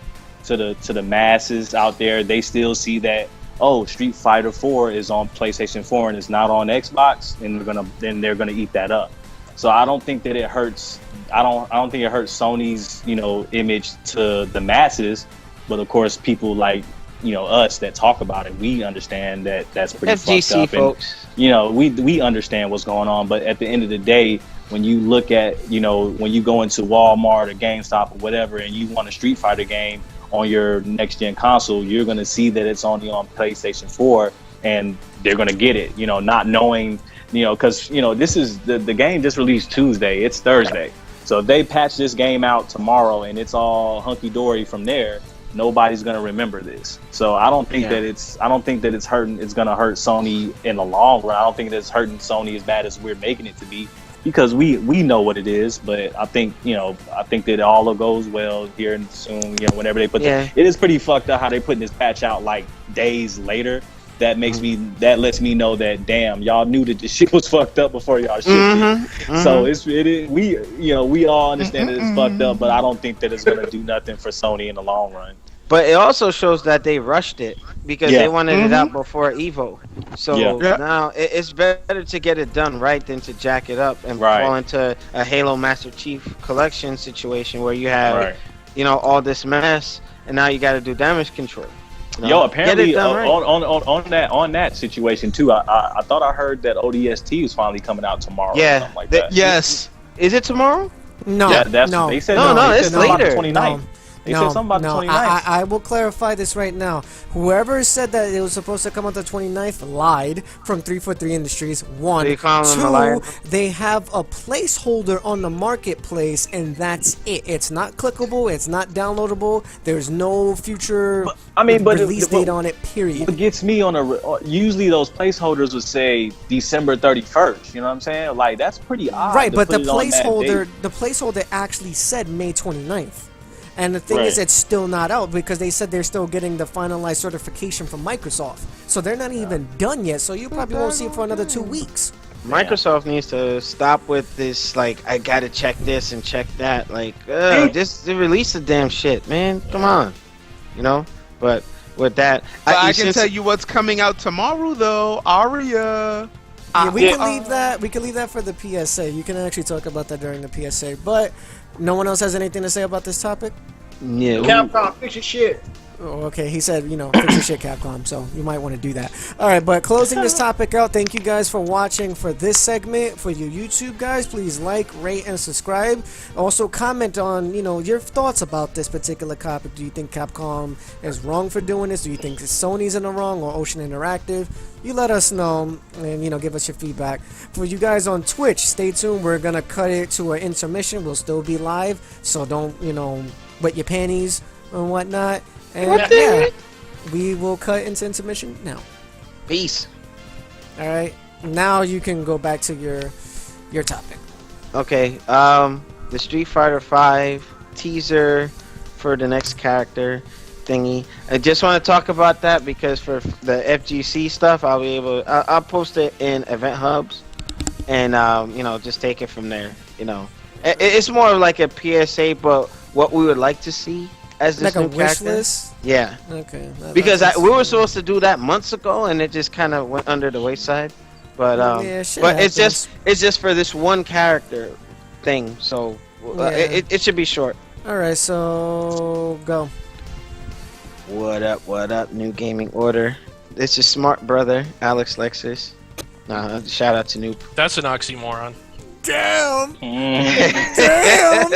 to the masses out there, they still see that, oh, Street Fighter 4 is on PlayStation 4 and it's not on Xbox, and they're gonna eat that up. So I don't think that it hurts. I don't think it hurts Sony's, you know, image to the masses, but of course people like, you know, us that talk about it, we understand that that's pretty FGC fucked up. folks. And, you know, we understand what's going on, but at the end of the day, when you look at, you know, when you go into Walmart or GameStop or whatever, and you want a Street Fighter game on your next gen console, you're going to see that it's only on PlayStation 4, and they're going to get it, you know, not knowing, you know, because, you know, this is the game just released Tuesday, it's Thursday. So if they patch this game out tomorrow and it's all hunky dory from there, nobody's going to remember this. So I don't think that it's going to hurt Sony in the long run. I don't think that it's hurting Sony as bad as we're making it to be, because we know what it is. But I think that it all goes well here and soon, you know, whenever they put it is pretty fucked up how they putting this patch out like days later. That lets me know that, damn, y'all knew that this shit was fucked up before y'all shipped it. So we all understand that it's fucked up, but I don't think that it's gonna do nothing for Sony in the long run. But it also shows that they rushed it because they wanted it out before Evo. So now it's better to get it done right than to jack it up and fall into a Halo Master Chief Collection situation where you have, you know, all this mess, and now you got to do damage control. No. Yo, apparently on that situation too, I thought I heard that ODST is finally coming out tomorrow. Yeah, or something like that. Yes. Is it tomorrow? No, yeah, that's what they said. No, it's later. 29th. They said something about the 29th. I will clarify this right now. Whoever said that it was supposed to come out the 29th lied from 343 Industries. One. Two, they have a placeholder on the marketplace, and that's it. It's not clickable. It's not downloadable. There's no future release date on it, period. What gets me usually those placeholders would say December 31st. You know what I'm saying? Like, that's pretty odd. Right, but the placeholder actually said May 29th. And the thing is, it's still not out because they said they're still getting the finalized certification from Microsoft. So they're not even done yet. So you probably won't see it for another 2 weeks. Microsoft needs to stop with this, like, I gotta check this and check that. Like, just release the damn shit, man. Come on. You know? But with that... I can tell you what's coming out tomorrow, though. Aria. Yeah, we can leave that. We can leave that for the PSA. You can actually talk about that during the PSA. But no one else has anything to say about this topic? Yeah. Capcom, fix your shit. Oh, okay, he said, fix your shit, Capcom, so you might want to do that. All right, but closing this topic out, thank you guys for watching for this segment. For you YouTube guys, please like, rate, and subscribe. Also, comment on, your thoughts about this particular topic. Do you think Capcom is wrong for doing this? Do you think Sony's in the wrong or Ocean Interactive? You let us know and, give us your feedback. For you guys on Twitch, stay tuned. We're going to cut it to an intermission. We'll still be live, so don't, wet your panties and whatnot. And we will cut into intermission now. Peace. All right, now you can go back to your topic. Okay. The Street Fighter 5 teaser for the next character thingy. I just want to talk about that because for the FGC stuff, I'll post it in Event Hubs, and just take it from there. And It's more of like a PSA, but what we would like to see as this like new a wish character. list. Yeah. Okay. Because we were supposed to do that months ago, and it just kind of went under the wayside. But yeah, shit but happens. it's just for this one character thing. So Yeah. it should be short. All right, so go. What up? What up? New gaming order. This is smart brother Alex Lexus. Shout out to Noob. That's an oxymoron. Damn. Damn.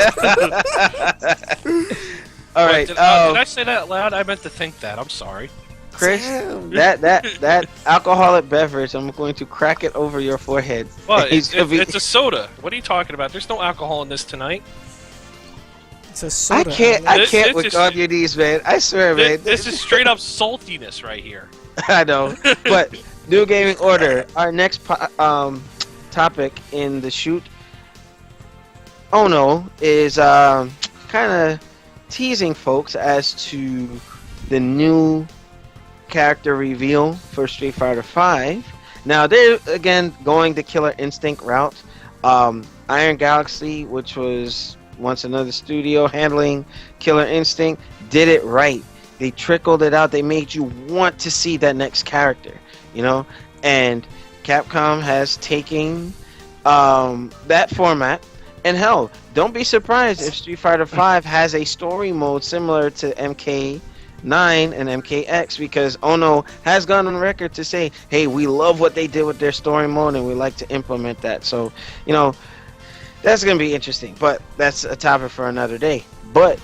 All right. Did I say that loud? I meant to think that. I'm sorry. Chris, Damn. that alcoholic beverage, I'm going to crack it over your forehead. Well, it's a soda. What are you talking about? There's no alcohol in this tonight. It's a soda. I can't This with is- all your these, man. I swear, man. This is straight up saltiness right here. I know. But new gaming order. Our next topic in the shoot. Oh no, is kind of teasing folks as to the new character reveal for Street Fighter V. Now they're again going the Killer Instinct route. Iron Galaxy, which was once another studio handling Killer Instinct, did it right. They trickled it out. They made you want to see that next character, you know. And Capcom has taken that format. And hell, don't be surprised if Street Fighter V has a story mode similar to MK9 and MKX, because Ono has gone on record to say, hey, we love what they did with their story mode and we like to implement that. So, you know, that's going to be interesting, but that's a topic for another day. But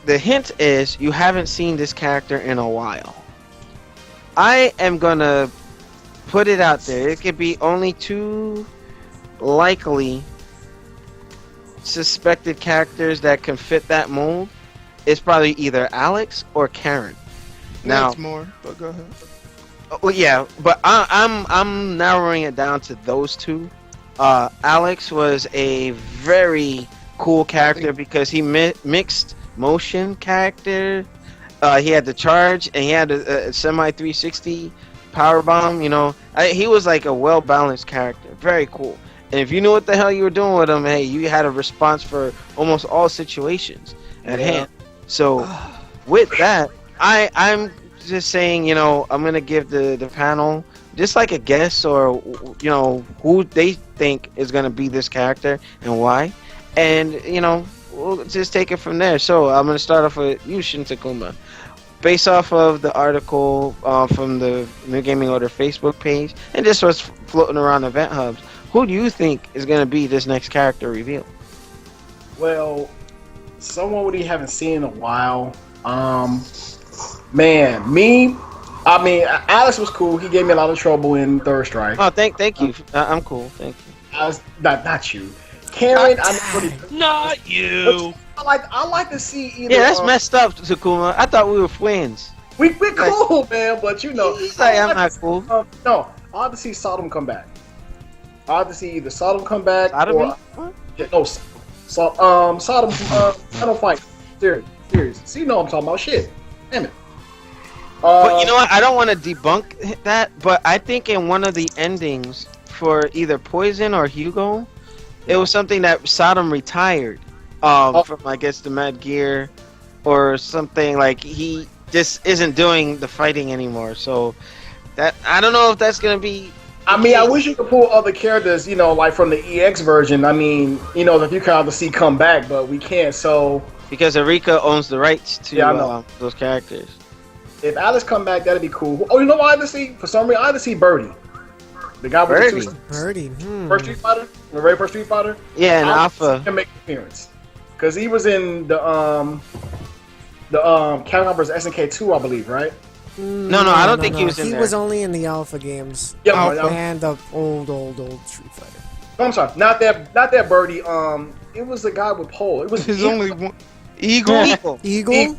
the hint is you haven't seen this character in a while. I am going to put it out there. It could be only two likely suspected characters that can fit that mold. It's probably either Alex or Karen. Now, That's more, but go ahead. well, yeah, but I'm narrowing it down to those two. Alex was a very cool character because he mixed motion character. He had the charge and he had a semi 360 power bomb. You know, he was like a well balanced character. Very cool. And if you knew what the hell you were doing with him, hey, you had a response for almost all situations at hand. So with that, I'm just saying, you know, I'm gonna give the panel just like a guess, or you know, who they think is gonna be this character and why, and you know, we'll just take it from there. So I'm gonna start off with you, Shin Takuma. Based off of the article from the New Gaming Order Facebook page, and this was floating around Event Hubs, who do you think is going to be this next character reveal? Well, someone we haven't seen in a while. Man, I mean, Alex was cool. He gave me a lot of trouble in Third Strike. Oh, thank you. I'm cool. Thank you. I was not you, Karen. Not you. I like to see either. Yeah, that's messed up, Takuma. I thought we were friends. We're cool, man. But you know, He's like, I'm not cool. No, I have to see Sodom come back. I have to see either Sodom come back Sodomy? or Sodom. I don't fight. Serious. See, you know what I'm talking about. Shit. Damn it. But you know what? I don't want to debunk that, but I think in one of the endings for either Poison or Hugo, it was something that Sodom retired from, I guess, the Mad Gear or something. Like, he just isn't doing the fighting anymore. So, that I don't know if that's going to be... I mean, I wish you could pull other characters, you know, like from the EX version. I mean, you know, if you kind of see come back, but we can't, so... Because Erika owns the rights to those characters. If Alice come back, that'd be cool. Oh, you know what I had to see? For some reason, I had to see Birdie. The guy with the two... Birdie. First Street Fighter? The very first Street Fighter? Yeah, and Alpha. Can make an appearance. Because he was in the Capcom vs. SNK 2, I believe, right? No, I don't think he was in there. He was only in the Alpha games. Yeah, and the old Street Fighter. No, I'm sorry, not that Birdie. It was the guy with pole. It was There's only one. Eagle? Eagle?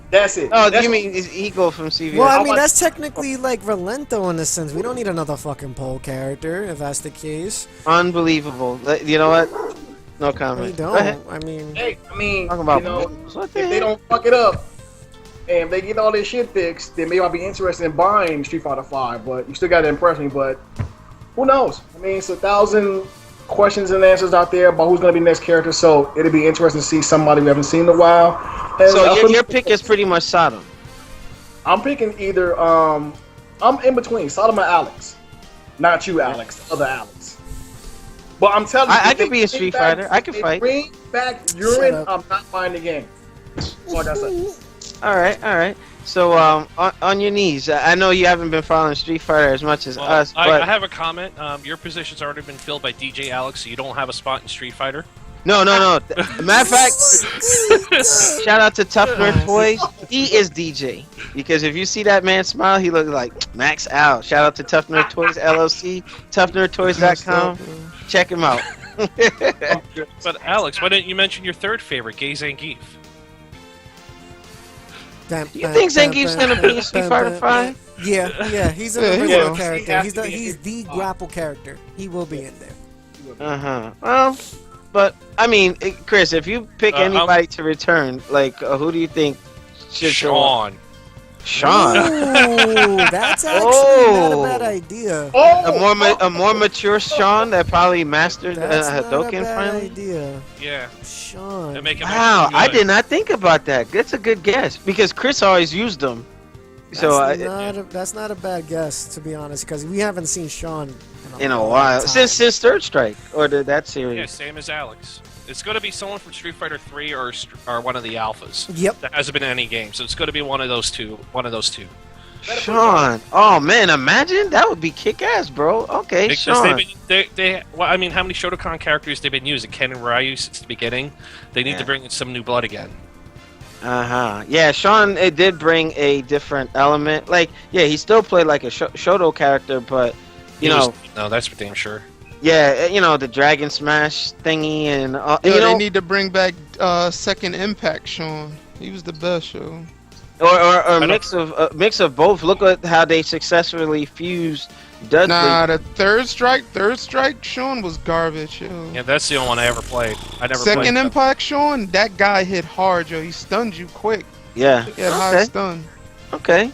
That's it. Oh, you mean it's Eagle from CVS? Well, I mean, that's technically like Relento in a sense. We don't need another fucking pole character if that's the case. Unbelievable. You know what? No comment. We Go ahead. don't. I mean, Talking about you know, what if they don't fuck it up and if they get all this shit fixed, then maybe I'll be interested in buying Street Fighter 5. But you still got to impress me. But who knows? I mean, it's 1,000 questions and answers out there about who's going to be next character. So it'll be interesting to see somebody we haven't seen in a while. And so your pick is pretty much Sodom. I'm picking either. I'm in between Sodom and Alex. Not you, Alex. The other Alex. But I'm telling you, I could be a Street Fighter. I could fight. Bring back urine. I'm not buying the game. Like I said. All right. So on your knees. I know you haven't been following Street Fighter as much as us. But I have a comment. Your position's already been filled by DJ Alex, so you don't have a spot in Street Fighter. No. Matter of fact, shout out to Tough Nerd Toys. He is DJ. Because if you see that man smile, he looks like Max out. Shout out to Tough Nerd Toys LLC, ToughNerdToys.com. Check him out. But Alex, why didn't you mention your third favorite, Gay Zangief? Do you think Zangief's gonna be in Street Fighter 5? Yeah, he's an original character. He's the grapple character. He will be in there. Well, but I mean, Chris, if you pick anybody to return, like who do you think should Sean. Sean. Ooh, that's actually not a bad idea. A more mature Sean that probably mastered Hadouken finally. Idea. Yeah. Sean. Wow, I did not think about that. That's a good guess because Chris always used them. That's not a bad guess, to be honest, because we haven't seen Sean in a while since Third Strike or that series. Yeah, same as Alex. It's going to be someone from Street Fighter 3 or one of the alphas. Yep. That hasn't been in any game, so it's going to be one of those two. Sean. Oh man, imagine that would be kick-ass, bro. Okay, because Sean. I mean, how many Shotokan characters they've been using? Ken and Ryu since the beginning. They need to bring in some new blood again. Yeah, Sean, it did bring a different element. Like, yeah, he still played like a Shoto character, but no, that's for damn sure. Yeah, the Dragon Smash thingy and they need to bring back Second Impact Sean. He was the best, yo. Or a mix of both. Look at how they successfully fused Dudley. Nah, the Third Strike Sean was garbage, yo. Yeah, that's the only one I ever played. Second Impact Sean, that guy hit hard, yo. He stunned you quick. Yeah. He had high stun. Okay.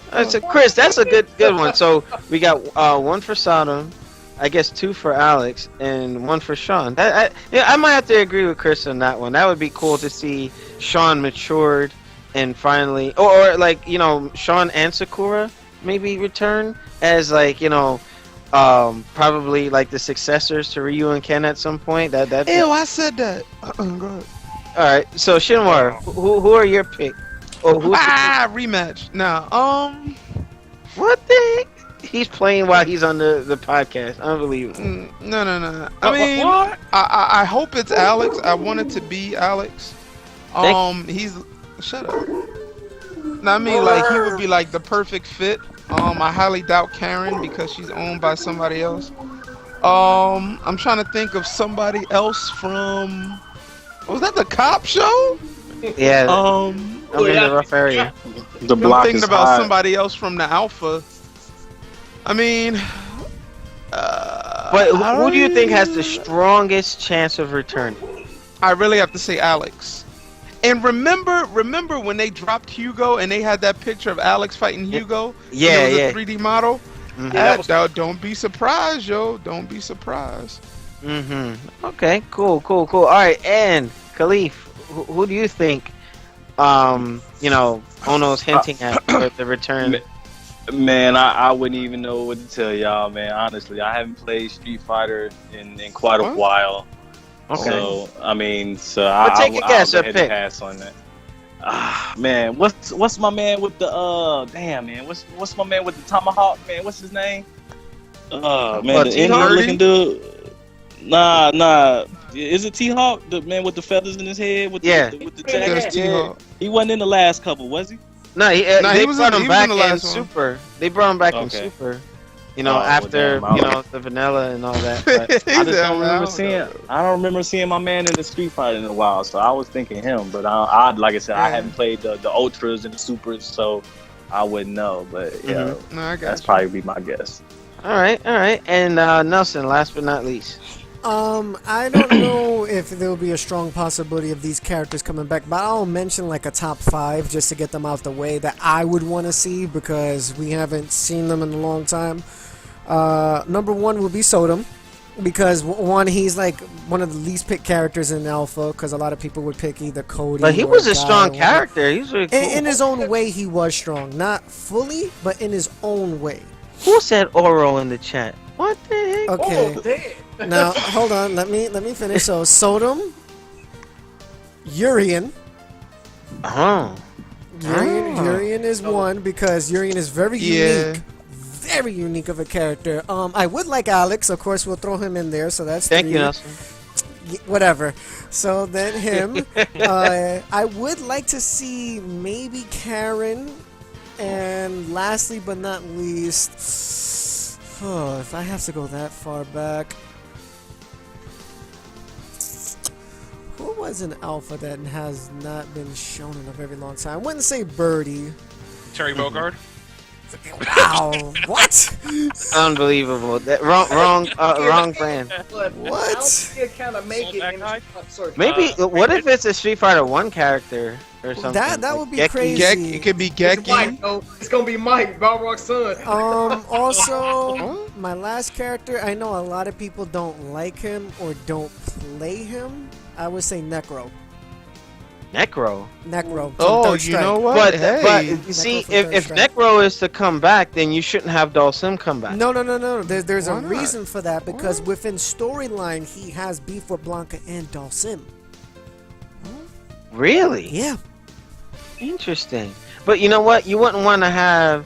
Chris, that's a good one. So we got one for Sodom, I guess 2 for Alex, and 1 for Sean. I might have to agree with Chris on that one. That would be cool to see Sean matured and finally, or like Sean and Sakura maybe return as probably like the successors to Ryu and Ken at some point. Ew, I said that. Go ahead. All right, so Shinwar, who are your pick? Rematch. Nah. What the heck? He's playing while he's on the podcast. Unbelievable. No. I mean, what? I hope it's Alex. I want it to be Alex. Shut up. No, I mean, like, he would be like the perfect fit. I highly doubt Karen because she's owned by somebody else. I'm trying to think of somebody else from. Was that the cop show? Yeah. I'm in the rough area. The block I'm thinking is about high. somebody else from the Alpha. I mean, but who do you think has the strongest chance of returning? I really have to say Alex. And remember when they dropped Hugo and they had that picture of Alex fighting Hugo? Yeah, the 3D model. Mm-hmm. Don't be surprised, yo. Don't be surprised. Mm-hmm. Okay. Cool. All right, and Khalif, who do you think? Ono's hinting at for the return. Man, I wouldn't even know what to tell y'all, man. Honestly, I haven't played Street Fighter in quite a while. Okay. So But take a guess, I'll or go ahead pick. and pass on that. Man, what's my man with the damn man? What's my man with the tomahawk, man? What's his name? Man, the Indian looking dude. Nah. Is it T-Hawk, the man with the feathers in his head with the jacket? Yeah. He wasn't in the last couple, was he? No, they was brought him back in the in last one. Super. They brought him back in Super. After the vanilla and all that. But I just don't remember I don't remember seeing my man in the Street Fighter in a while, so I was thinking him. But I like I said, I haven't played the Ultras and the Supers, so I wouldn't know. But that's probably be my guess. All right. And Nelson, last but not least. I don't know if there will be a strong possibility of these characters coming back, but I'll mention like a top 5 just to get them out the way that I would want to see because we haven't seen them in a long time. Number 1 will be Sodom. Because one, he's like one of the least picked characters in Alpha, because a lot of people would pick either Cody. But he or was a Guy strong or character. He was really cool. in his own way, he was strong. Not fully, but in his own way. Who said Oro in the chat? What the heck? Okay. Now hold on. Let me finish. So Sodom, Urian. Oh. Urian is one because Urian is very unique. Very unique of a character. I would like Alex. Of course, we'll throw him in there. So that's Thank 3. you, Nelson. Whatever. So then him. I would like to see maybe Karen. And lastly but not least, if I have to go that far back, who was an alpha that has not been shown in a very long time? I wouldn't say Birdie. Terry Bogard. Wow, what? Unbelievable. Wrong brand. What? Kind of make it. Maybe. What if it's a Street Fighter 1 character or something? That would be Geki? crazy. It could be It's Geki. Mike, no. It's gonna be Mike, Balrog's son. Also, my last character, I know a lot of people don't like him or don't play him. I would say Necro. Necro. Necro. Oh, Third you Strike. know what? But Hey. you see, Necro from Third if Strike. Necro is to come back, then you shouldn't have Dhalsim come back. No. There's a Why not? reason for that because within storyline he has beef with Blanca and Dhalsim. Really? Yeah. Interesting. But you know what? You wouldn't want to have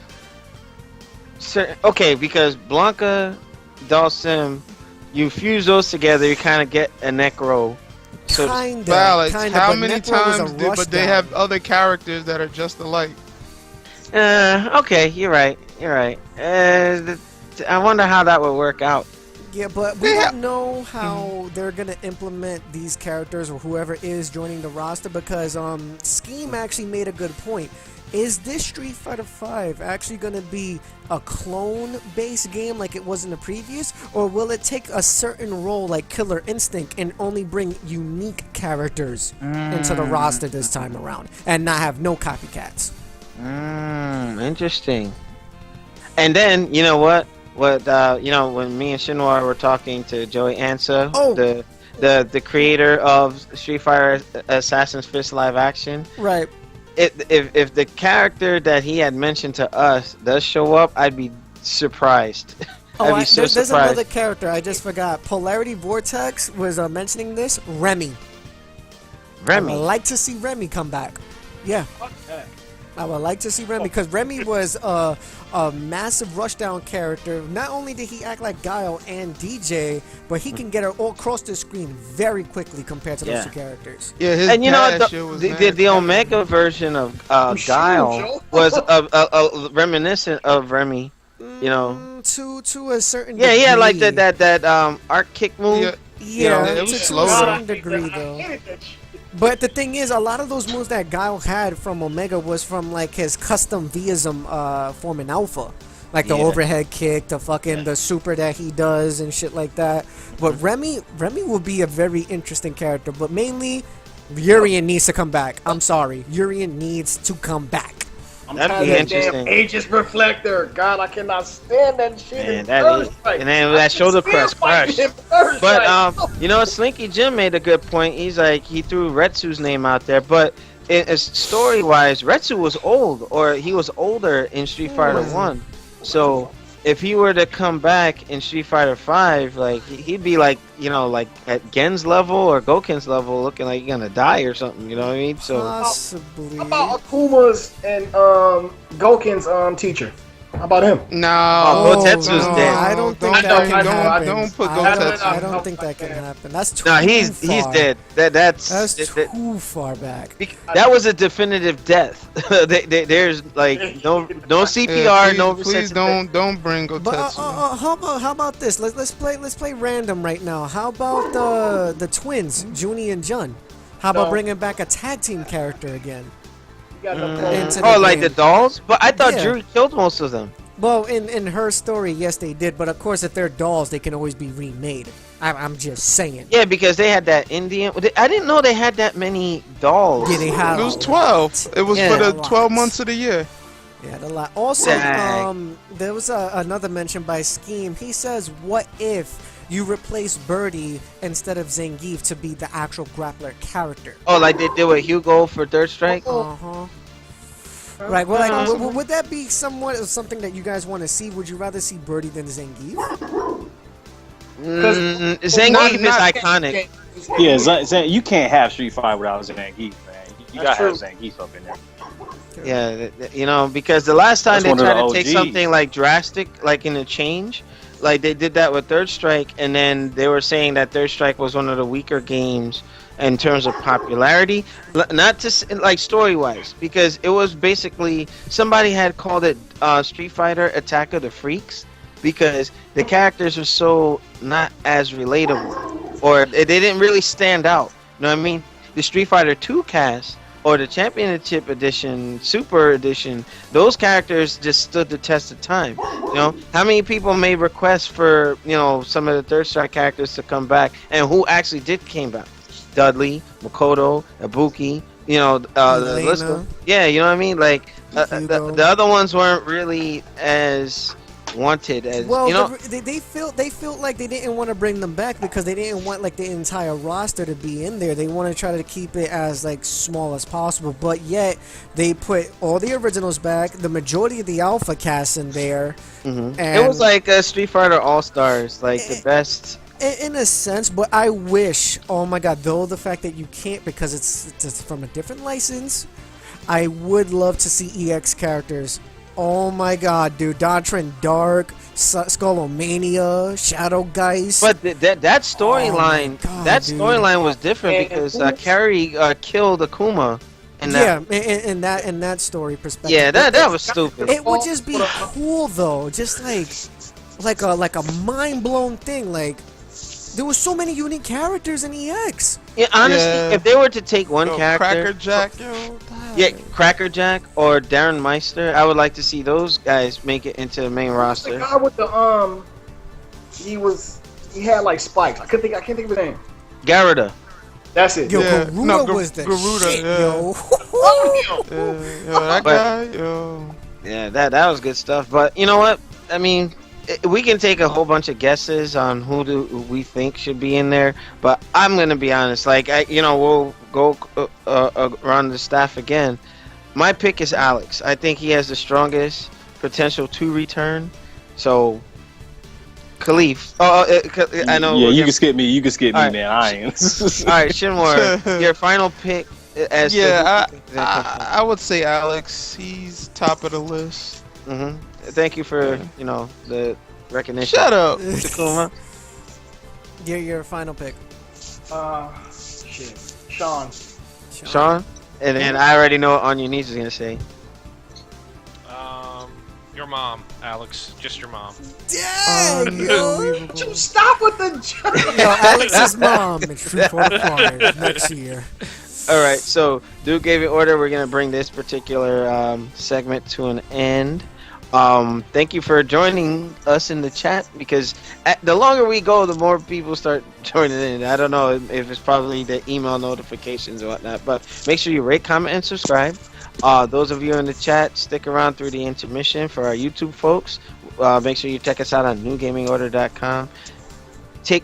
okay, because Blanca, Dhalsim, you fuse those together, you kind of get a Necro. So Kinda. Balance. How but many Necro was a times did, rush but they down. have other characters that are just alike. okay, you're right. I wonder how that would work out. Yeah, but we don't know how they're gonna implement these characters or whoever is joining the roster because Scheme actually made a good point. Is this Street Fighter V actually gonna be a clone-based game like it was in the previous, or will it take a certain role like Killer Instinct and only bring unique characters into the roster this time around and not have no copycats? Interesting. And then you know what? When me and Shinwar were talking to Joey Ansa, the creator of Street Fighter Assassin's Fist live action, Right. if the character that he had mentioned to us does show up, I'd be surprised. I'd be so there's surprised. another character I just forgot. Polarity Vortex was mentioning this. Remy. I would like to see Remy come back. Yeah. I would like to see Remy because Remy was a massive rushdown character. Not only did he act like Guile and DJ, but he can get her all across the screen very quickly compared to those two characters. Yeah, his And you know dash was the Omega version of Guile was a reminiscent of Remy. You know, to a certain yeah, degree. yeah, like that arc kick move. Yeah, it was to slow. a certain degree though. But the thing is, a lot of those moves that Guile had from Omega was from like his custom Vism form in Alpha. Like the overhead kick, the super that he does and shit like that. But Remy will be a very interesting character. But mainly, Urian needs to come back. I'm sorry. Urian needs to come back. That'd be interesting. Aegis Reflector. God, I cannot stand that shit. Man, and then that shoulder press crush. But Slinky Jim made a good point. He's like, he threw Retsu's name out there, but story wise, Retsu was old, or he was older in Street Fighter 1. So if he were to come back in Street Fighter 5, like he'd be like, like at Gen's level or Goken's level, looking like he's gonna die or something. You know what I mean? So possibly. How about Akuma's and Goken's teacher? How about him? No, Gotetsu's dead. I don't think that can happen. Don't put I Gotetsu. don't think that can happen. That's too no, far. he's dead. That's too far back. That was a definitive death. There's like no CPR, no. Please don't bring Gotetsu. But how about this? Let's play random right now. How about the twins, Junie and Jun? How about bringing back a tag team character again? Like the dolls? But I thought Jury killed most of them. Well, in her story, yes, they did. But of course, if they're dolls, they can always be remade. I'm just saying. Yeah, because they had that Indian. I didn't know they had that many dolls. Yeah, they had. It was 12. It was for the 12 months of the year. Yeah, a lot. Also, there was another mention by Scheme. He says, "What if you replace Birdie instead of Zangief to be the actual grappler character. Oh, like they did with Hugo for Third Strike? Right, well, like, would that be somewhat of something that you guys want to see? Would you rather see Birdie than Zangief? Zangief is iconic. Yeah, you can't have Street Fighter without Zangief, man. You gotta have Zangief up in there. Yeah, because the last time they tried to take something like drastic, like in a change, like they did that with Third Strike, and then they were saying that Third Strike was one of the weaker games in terms of popularity, not just like story-wise, because it was basically somebody had called it Street Fighter Attack of the Freaks, because the characters are so not as relatable, or they didn't really stand out. You know what I mean? The Street Fighter 2 cast or the Championship Edition, Super Edition, those characters just stood the test of time. You know, how many people made requests for some of the Third Strike characters to come back, and who actually came back? Dudley, Makoto, Ibuki, the list of, yeah, you know what I mean? Like the other ones weren't really as wanted as they felt like they didn't want to bring them back because they didn't want like the entire roster to be in there. They want to try to keep it as like small as possible, but yet they put all the originals back, the majority of the alpha cast in there. And it was like a Street Fighter All Stars, like the best. In a sense, but I wish, oh my god, though the fact that you can't because it's from a different license, I would love to see EX characters. Oh my god, dude, Doctrine Dark, Skullomania, Shadow Geist. But that storyline, was different because Carrie killed Akuma. In that story perspective. Yeah, that was stupid. It would just be cool though, just like a mind blown thing, like. There were so many unique characters in EX. Yeah, honestly, if they were to take one character, Crackerjack or Darren Meister, I would like to see those guys make it into the main roster. The guy with the he had like spikes. I can't think of his name. Garuda. That's it. Yo, Garuda was the shit, yo. That guy, yo. Yeah, that was good stuff. But you know what? I mean, we can take a whole bunch of guesses on who we think should be in there, but I'm gonna be honest. Like, we'll go around the staff again. My pick is Alex. I think he has the strongest potential to return. So, Khalif. I know. Yeah, you can skip me. You can skip me, right. man. I ain't. All right, Shinmore, your final pick. I would say Alex. He's top of the list. Mm-hmm. Thank you for the recognition. Shut up, Takuma. Your final pick. Sean, and then I already know what On Your Knees is gonna say. Your mom, Alex. Just your mom. Dang, yo! You stop with the joke. Yo, Alex's mom in Street Fighter 5 next year. All right, so Duke gave it order. We're gonna bring this particular segment to an end. Thank you for joining us in the chat, because the longer we go, the more people start joining in. I don't know if it's probably the email notifications or whatnot, but make sure you rate, comment, and subscribe. Those of you in the chat, stick around through the intermission. For our YouTube folks, make sure you check us out on newgamingorder.com.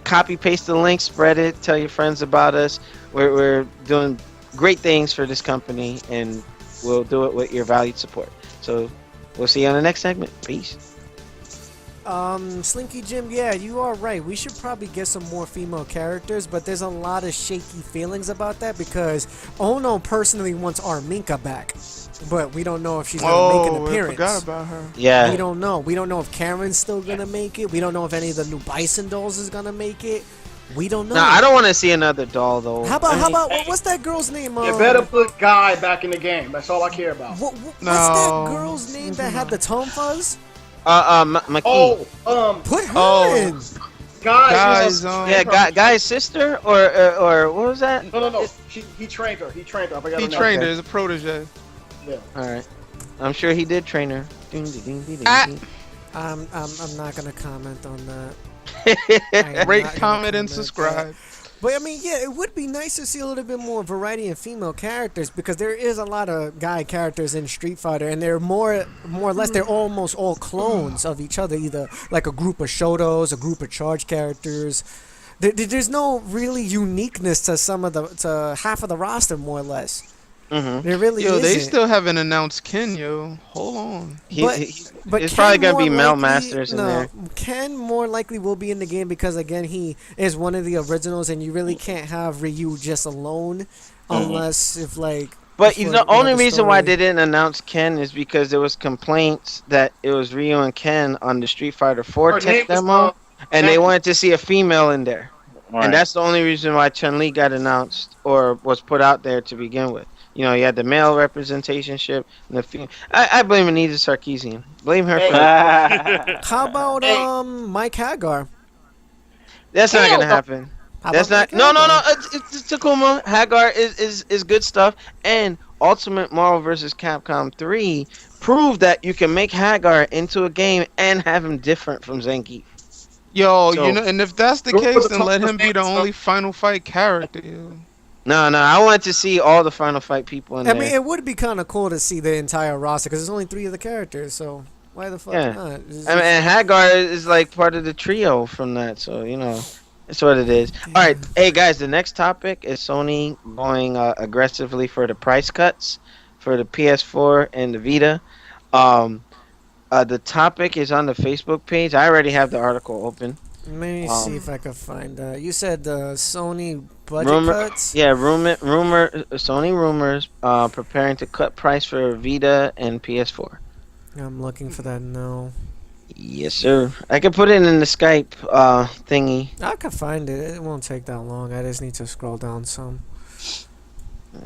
Copy, paste the link, spread it, tell your friends about us. We're doing great things for this company, and we'll do it with your valued support. So we'll see you on the next segment. Peace. Slinky Jim, yeah, you are right. We should probably get some more female characters, but there's a lot of shaky feelings about that because Ono personally wants Arminka back, but we don't know if she's gonna make an appearance. I forgot about her. Yeah. We don't know. We don't know if Karen's still gonna make it. We don't know if any of the new Bison dolls is gonna make it. We don't know. No, I don't want to see another doll though. How about what's that girl's name? You better put Guy back in the game. That's all I care about. What's that girl's name that had the Tom Fuzz? Maki. Put her in. Guy's sister or what was that? No. He trained her. He trained her. He trained her as a protege. Yeah. All right. I'm sure he did train her. I'm not gonna comment on that. Rate, comment, and subscribe. But I mean, yeah, it would be nice to see a little bit more variety in female characters because there is a lot of guy characters in Street Fighter, and they're more or less they're almost all clones of each other. Either like a group of Shotos, a group of Charge characters. There's no really uniqueness to to half of the roster, more or less. Mm-hmm. There really Yo, isn't. they still haven't announced Ken, yo. Hold on. But it's Ken probably gonna be more Mel likely- Masters in there. Ken more likely will be in the game because again he is one of the originals, and you really can't have Ryu just alone unless if like. But for the only another reason why story. they didn't announce Ken is because there was complaints that it was Ryu and Ken on the Street Fighter 4 Her tech name was, demo, and they Jackie. wanted to see a female in there. Right. And that's the only reason why Chun-Li got announced or was put out there to begin with. You know, you had the male representationship and the female. I blame Anita Sarkeesian. Blame her for that. How about Mike Hagar? That's not Hell gonna no. happen. How That's about not. Mike No. Hagar? It's Takuma. Hagar is good stuff. And Ultimate Marvel vs. Capcom 3 proved that you can make Hagar into a game and have him different from Zangief. Yo, So- you know, and if that's the Go for case, the then let top him be the percent, only Final Fight character. Yo. No, I wanted to see all the Final Fight people in I there. mean, it would be kind of cool to see the entire roster because there's only 3 of the characters. So why the fuck Yeah. not? It's I mean, and Hagar is like part of the trio from that, so you know, it's what it is. All right, hey guys, the next topic is Sony going aggressively for the price cuts for the PS4 and the Vita. The topic is on the Facebook page. I already have the article open. Let me see if I can find. You said the Sony budget Rumor, cuts. yeah, Sony rumors preparing to cut price for Vita and PS4. I'm looking for that now. Yes, sir. I can put it in the Skype thingy. I can find it. It won't take that long. I just need to scroll down some.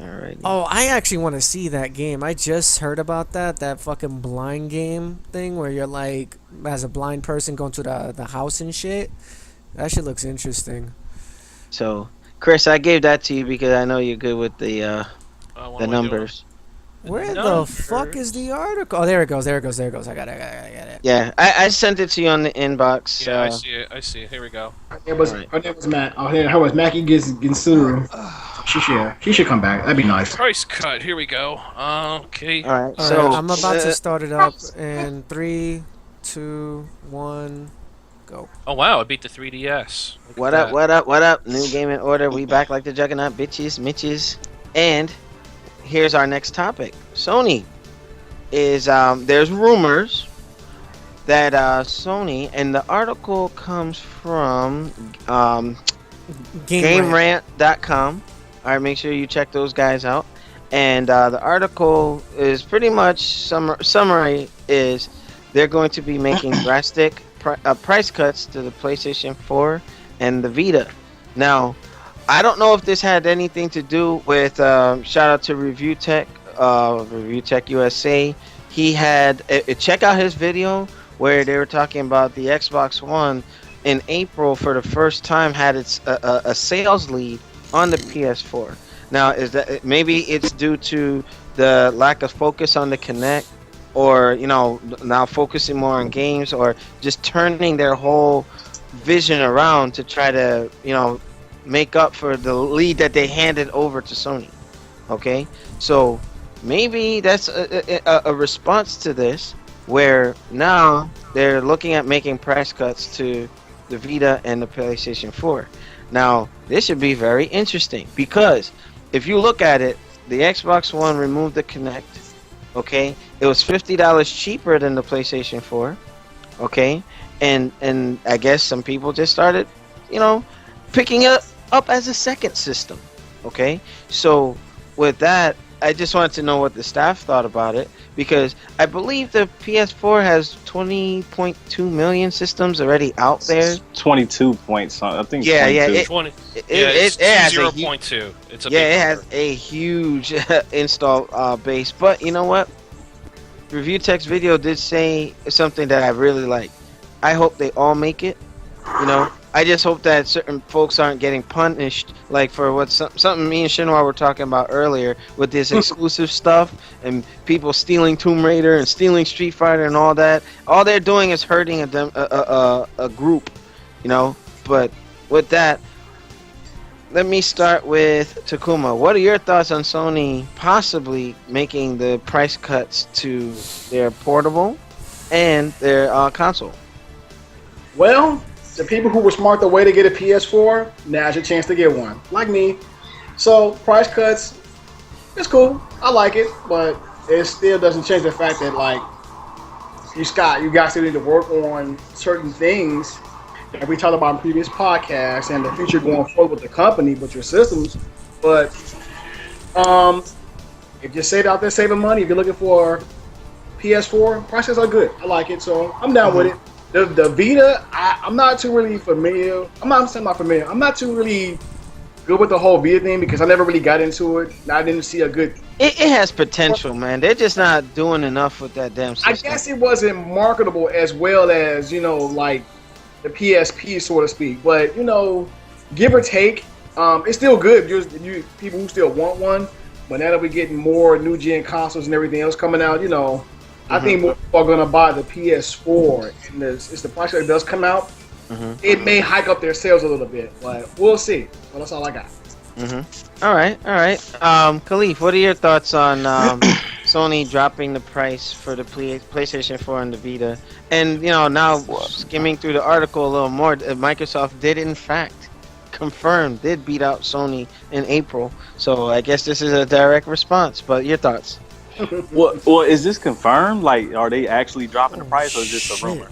Alright. Oh, I actually want to see that game. I just heard about that fucking blind game thing where you're like, as a blind person going to the house and shit. That shit looks interesting. So, Chris, I gave that to you because I know you're good with the What am I doing? numbers. Where the Numbers. fuck is the article? Oh, there it goes. I got it. Yeah, I sent it to you on the inbox. Yeah, I see it. Here we go. Her name was Matt. Oh, her was Mackie Ginsu. She should come back. That'd be nice. Price cut. Here we go. Okay. All right, All so right, I'm about to start it up in 3, 2, 1, go. Oh wow, it beat the 3DS. Look what at up? that. What up? New game in order. We back like the juggernaut, bitches. And here's our next topic. Sony is there's rumors that Sony, and the article comes from GameRant.com. All right, make sure you check those guys out. And the article is pretty much summary is they're going to be making drastic price cuts to the PlayStation 4 and the Vita. Now, I don't know if this had anything to do with shout out to Review Tech USA. He had check out his video where they were talking about the Xbox One in April for the first time had its a sales lead on the PS4. Now, is that maybe it's due to the lack of focus on the Kinect, or you know, now focusing more on games, or just turning their whole vision around to try to, you know, make up for the lead that they handed over to Sony. Okay, so maybe that's a response to this, where now they're looking at making price cuts to the Vita and the PlayStation 4. Now, this should be very interesting because if you look at it, the Xbox One removed the Kinect. Okay, it was $50 cheaper than the PlayStation 4. Okay, and I guess some people just started, you know, picking it up as a second system. Okay, so with that, I just wanted to know what the staff thought about it, because I believe the PS4 has 20.2 million systems already out there. 22 points. I think. Yeah, 22. yeah, 20. It has a 0.2. It's a yeah, big it has number. a huge install base. But you know what? Review Tech's video did say something that I really like. I hope they all make it. You know, I just hope that certain folks aren't getting punished, like for what something me and Shinwa were talking about earlier with this exclusive stuff and people stealing Tomb Raider and stealing Street Fighter and all that. All they're doing is hurting a group, you know. But with that, let me start with Takuma. What are your thoughts on Sony possibly making the price cuts to their portable and their console? Well, the people who were smart the way to get a PS4, now's your chance to get one. Like me. So, price cuts, it's cool. I like it, but it still doesn't change the fact that, like, you guys still need to work on certain things that we talked about in previous podcasts and the future going forward with the company, with your systems. But if you say it out there saving money, if you're looking for PS4, prices are good. I like it, so I'm down with it. The Vita, I'm not too really familiar. I'm not familiar. I'm not too really good with the whole Vita thing because I never really got into it. I didn't see a good... It has potential, man. They're just not doing enough with that damn system. I guess it wasn't marketable as well as, like the PSP, so to speak. But, give or take, it's still good. You people who still want one. But now that we're getting more new-gen consoles and everything else coming out, I think more people are going to buy the PS4. And it's the price that does come out. It may hike up their sales a little bit, but we'll see. Well, that's all I got. All right. Khalif, what are your thoughts on Sony dropping the price for the PlayStation 4 and the Vita? And, now skimming through the article a little more, Microsoft did in fact did beat out Sony in April. So I guess this is a direct response, but your thoughts? Well, is this confirmed? Like, are they actually dropping the price, or is this a rumor?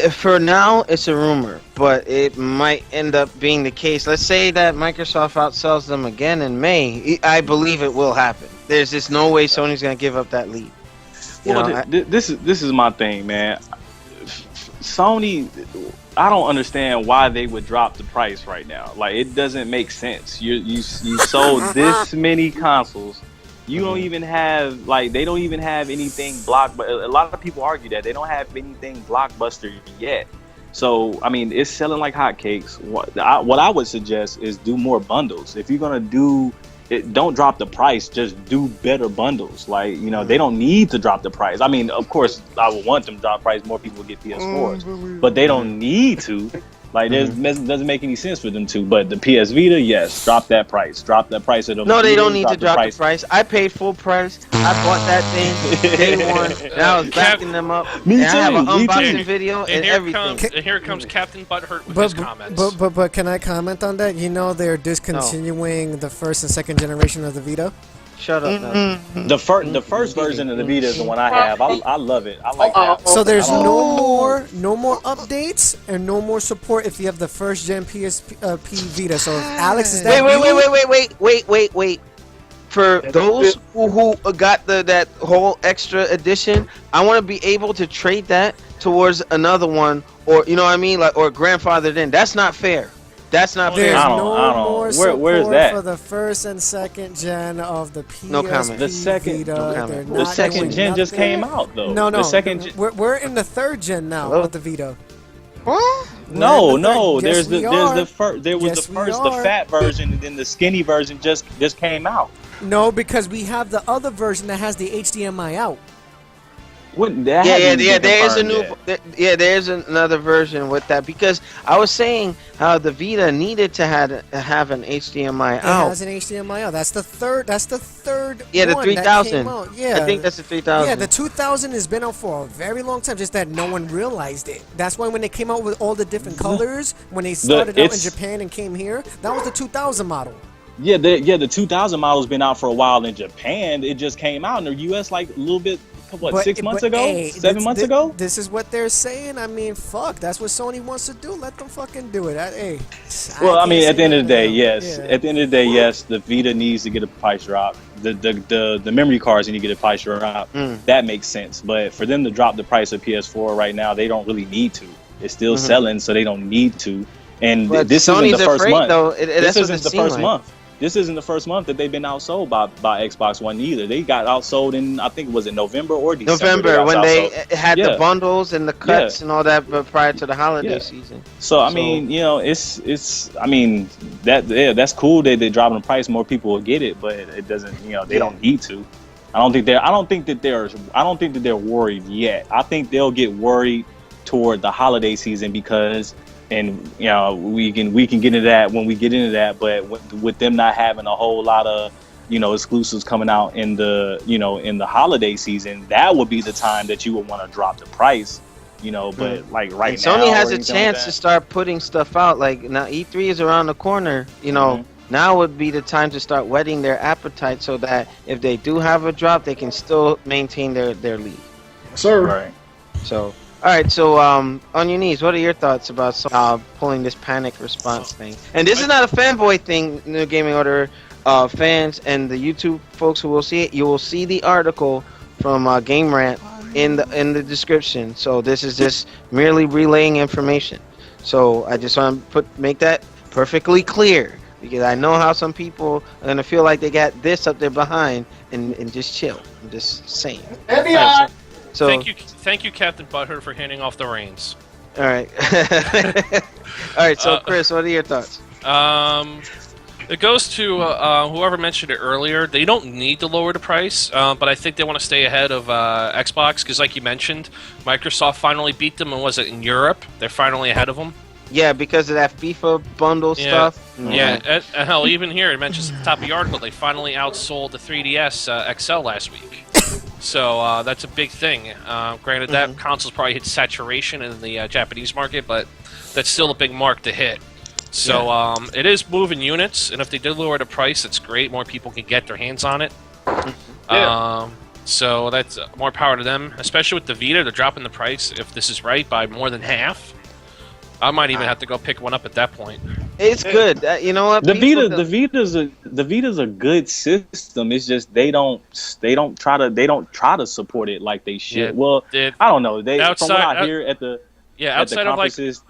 For now, it's a rumor, but it might end up being the case. Let's say that Microsoft outsells them again in May. I believe it will happen. There's just no way Sony's going to give up that lead. This is my thing, man. Sony, I don't understand why they would drop the price right now. Like, it doesn't make sense. You sold this many consoles. You don't even have, they don't even have anything but a lot of people argue that they don't have anything blockbuster yet. So, I mean, it's selling like hotcakes. What I would suggest is do more bundles. If you're going to do it, don't drop the price, just do better bundles. They don't need to drop the price. I mean, of course, I would want them to drop the price, more people would get PS4s, but they don't need to. It doesn't make any sense for them to. But the PS Vita, yes, drop that price. Drop that price. No, they don't need to drop the price. I paid full price. I bought that thing day one. And I was backing them up. Me too. I have an unboxing video and everything. And here comes Captain Butthurt with his comments. But can I comment on that? They're discontinuing the first and second generation of the Vita. Shut up. No. The first version of the Vita is the one I have. I love it. I like that. So there's no more updates and no more support if you have the first gen PSP Vita. So if Alex is that wait. For those who got that whole extra edition, I want to be able to trade that towards another one, or or grandfathered in. That's not fair. That's not fair. There's no more support where's that? for the first and second gen of the PSP No comment. The second, Vita. no comment. The second gen just came out though. No. The second gen. We're in the third gen now with the Vita. What? No. Yes, There was the fat version, and then the skinny version just came out. No, because we have the other version that has the HDMI out. There's another version with that, because I was saying how the Vita needed to have an HDMI out. It has an HDMI out. That's the third. Yeah, the one 3000. that came out. Yeah, I think that's the 3000. Yeah, the 2000 has been out for a very long time. Just that no one realized it. That's why when they came out with all the different colors, when they started out in Japan and came here, that was the 2000 model. Yeah, the 2000 model's been out for a while in Japan. It just came out in the US like a little bit. 6 months ago? Hey, 7 months ago? This is what they're saying. I mean, fuck. That's what Sony wants to do. Let them fucking do it. At the end of the day, yes. Yeah. At the end of the day, yes, the Vita needs to get a price drop. The memory cards need to get a price drop. That makes sense. But for them to drop the price of PS4 right now, they don't really need to. It's still selling, so they don't need to. And this isn't the first month. Though. This isn't the first month. This isn't the first month that they've been outsold by Xbox One either. They got outsold in, I think, was it November or December? November, when they had the bundles and the cuts and all that, but prior to the holiday season. So I mean, that's cool that they're dropping the price. More people will get it, but it doesn't. They don't need to. I don't think that they're worried yet. I think they'll get worried toward the holiday season because and we can get into that when we get into that. But with them not having a whole lot of exclusives coming out in the holiday season, that would be the time that you would want to drop the price. But like right now, Sony has a chance to start putting stuff out. Like now, E3 is around the corner. Now would be the time to start whetting their appetite, so that if they do have a drop, they can still maintain their lead. Sir. Right. So, all right. So, on your knees, what are your thoughts about pulling this panic response thing? And this is not a fanboy thing, New Gaming Order fans and the YouTube folks who will see it. You will see the article from Game Rant in the description. So this is just merely relaying information. So I just want to make that perfectly clear, because I know how some people are gonna feel like they got this up there behind and just chill. I'm just saying. So thank you, Captain Butthurt, for handing off the reins. All right. All right. So Chris, what are your thoughts? It goes to whoever mentioned it earlier. They don't need to lower the price, but I think they want to stay ahead of Xbox, because, like you mentioned, Microsoft finally beat them, and was it in Europe? They're finally ahead of them. Yeah, because of that FIFA bundle stuff. Yeah, hell, even here it mentions at the top of the article they finally outsold the 3DS XL last week. So that's a big thing. Granted, that console's probably hit saturation in the Japanese market, but that's still a big mark to hit. So it is moving units, and if they did lower the price, that's great. More people can get their hands on it. So that's more power to them, especially with the Vita. They're dropping the price, if this is right, by more than half. I might even have to go pick one up at that point. It's good. You know what? The Vita's a good system. It's just they don't try to support it like they should. I don't know. From what I hear at the conferences,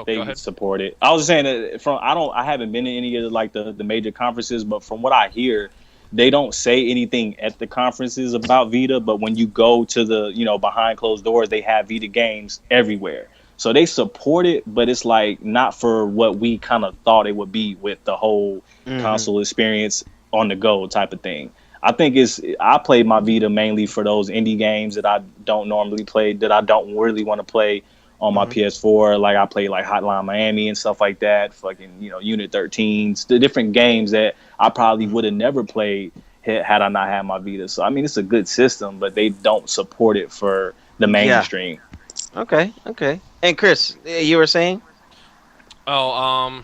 they support it. I was saying that I haven't been in any of the major conferences, but from what I hear, they don't say anything at the conferences about Vita. But when you go to the behind closed doors, they have Vita games everywhere. So they support it, but it's like not for what we kind of thought it would be with the whole console experience on the go type of thing. I think I played my Vita mainly for those indie games that I don't normally play, that I don't really want to play on my PS4. Like I played like Hotline Miami and stuff like that, fucking Unit 13s, the different games that I probably would have never played had I not had my Vita. So I mean, it's a good system, but they don't support it for the mainstream. Okay. And Chris, you were saying? The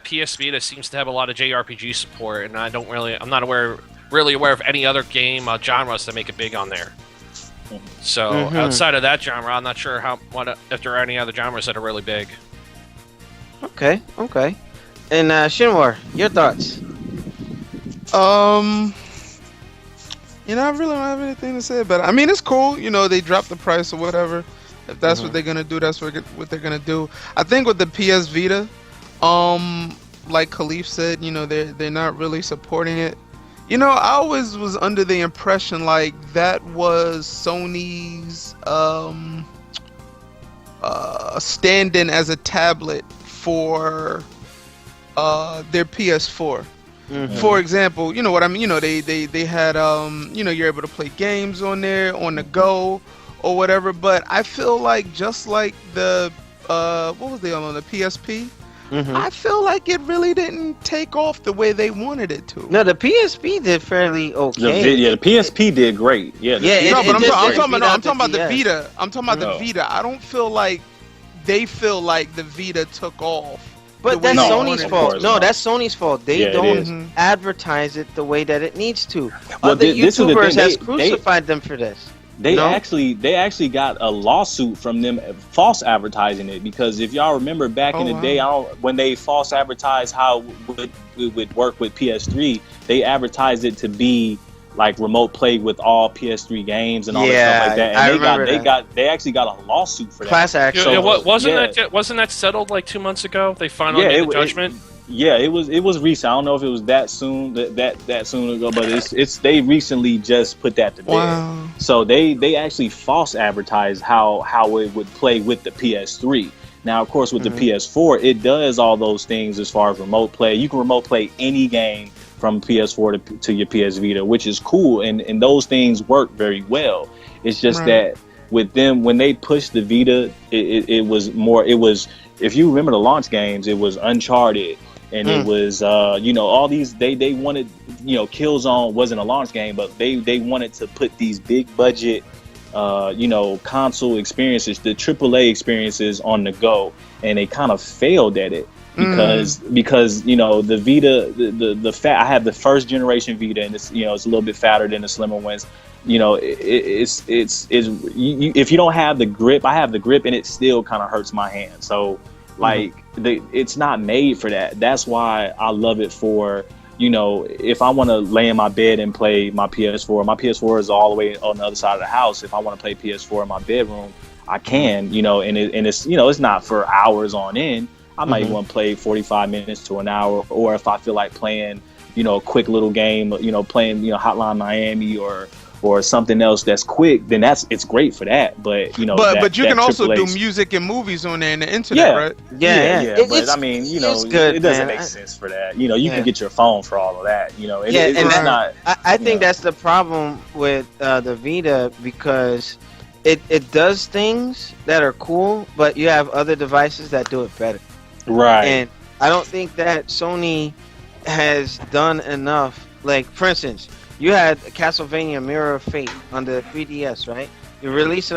PS Vita seems to have a lot of JRPG support, and I'm not really aware of any other game genres that make it big on there. So outside of that genre, I'm not sure if there are any other genres that are really big. Okay. And Shinwar, your thoughts? I really don't have anything to say about it. I mean, it's cool. They dropped the price or whatever. If that's what they're gonna do, that's what they're gonna do. I think with the PS Vita, like Khalif said, they're not really supporting it. I always was under the impression like that was Sony's stand-in as a tablet for their PS4. For example, you know what I mean? They had you're able to play games on there on the go or whatever, but I feel like just like the what was they on the PSP? I feel like it really didn't take off the way they wanted it to. No, the PSP did fairly okay. The PSP did great. I'm talking about the Vita. I'm talking about the Vita. I don't feel like they feel like the Vita took off. But that's Sony's fault. No, that's Sony's fault. They don't advertise it the way that it needs to. Other YouTubers has crucified them for this. They actually got a lawsuit from them false advertising it, because if y'all remember back in the day, when they false advertised how it would work with PS3, they advertised it to be like remote play with all PS3 games and all that stuff like that. And they actually got a lawsuit for that. Class action. Wasn't that settled like 2 months ago? They finally made the judgment. It was recent. I don't know if it was that soon that soon ago, but they recently just put that to bed. Wow. So they actually false advertised how it would play with the PS3. Now, of course, with the PS4, it does all those things as far as remote play. You can remote play any game from PS4 to your PS Vita, which is cool, and those things work very well. It's just that with them when they pushed the Vita, it was more. It was, if you remember the launch games, it was Uncharted, and it was all these. They wanted, Killzone wasn't a launch game, but they wanted to put these big budget, console experiences, the AAA experiences on the go, and they kind of failed at it. Because the Vita, the fat, I have the first generation Vita, and it's it's a little bit fatter than the slimmer ones. It's if you don't have the grip, I have the grip, and it still kind of hurts my hand. So it's not made for that. That's why I love it for if I want to lay in my bed and play my PS4 is all the way on the other side of the house. If I want to play PS4 in my bedroom, I can, and it's it's not for hours on end. I might want to play 45 minutes to an hour, or if I feel like playing, a quick little game, playing, Hotline Miami or something else that's quick, then it's great for that. But but you can also do music and movies on there and the internet, right? Yeah. But I mean, good, it doesn't make sense for that. You can get your phone for all of that. It's not. I think that's the problem with the Vita, because it does things that are cool, but you have other devices that do it better. Right. And I don't think that Sony has done enough. Like, for instance, you had Castlevania Mirror of Fate on the 3DS, right? You released it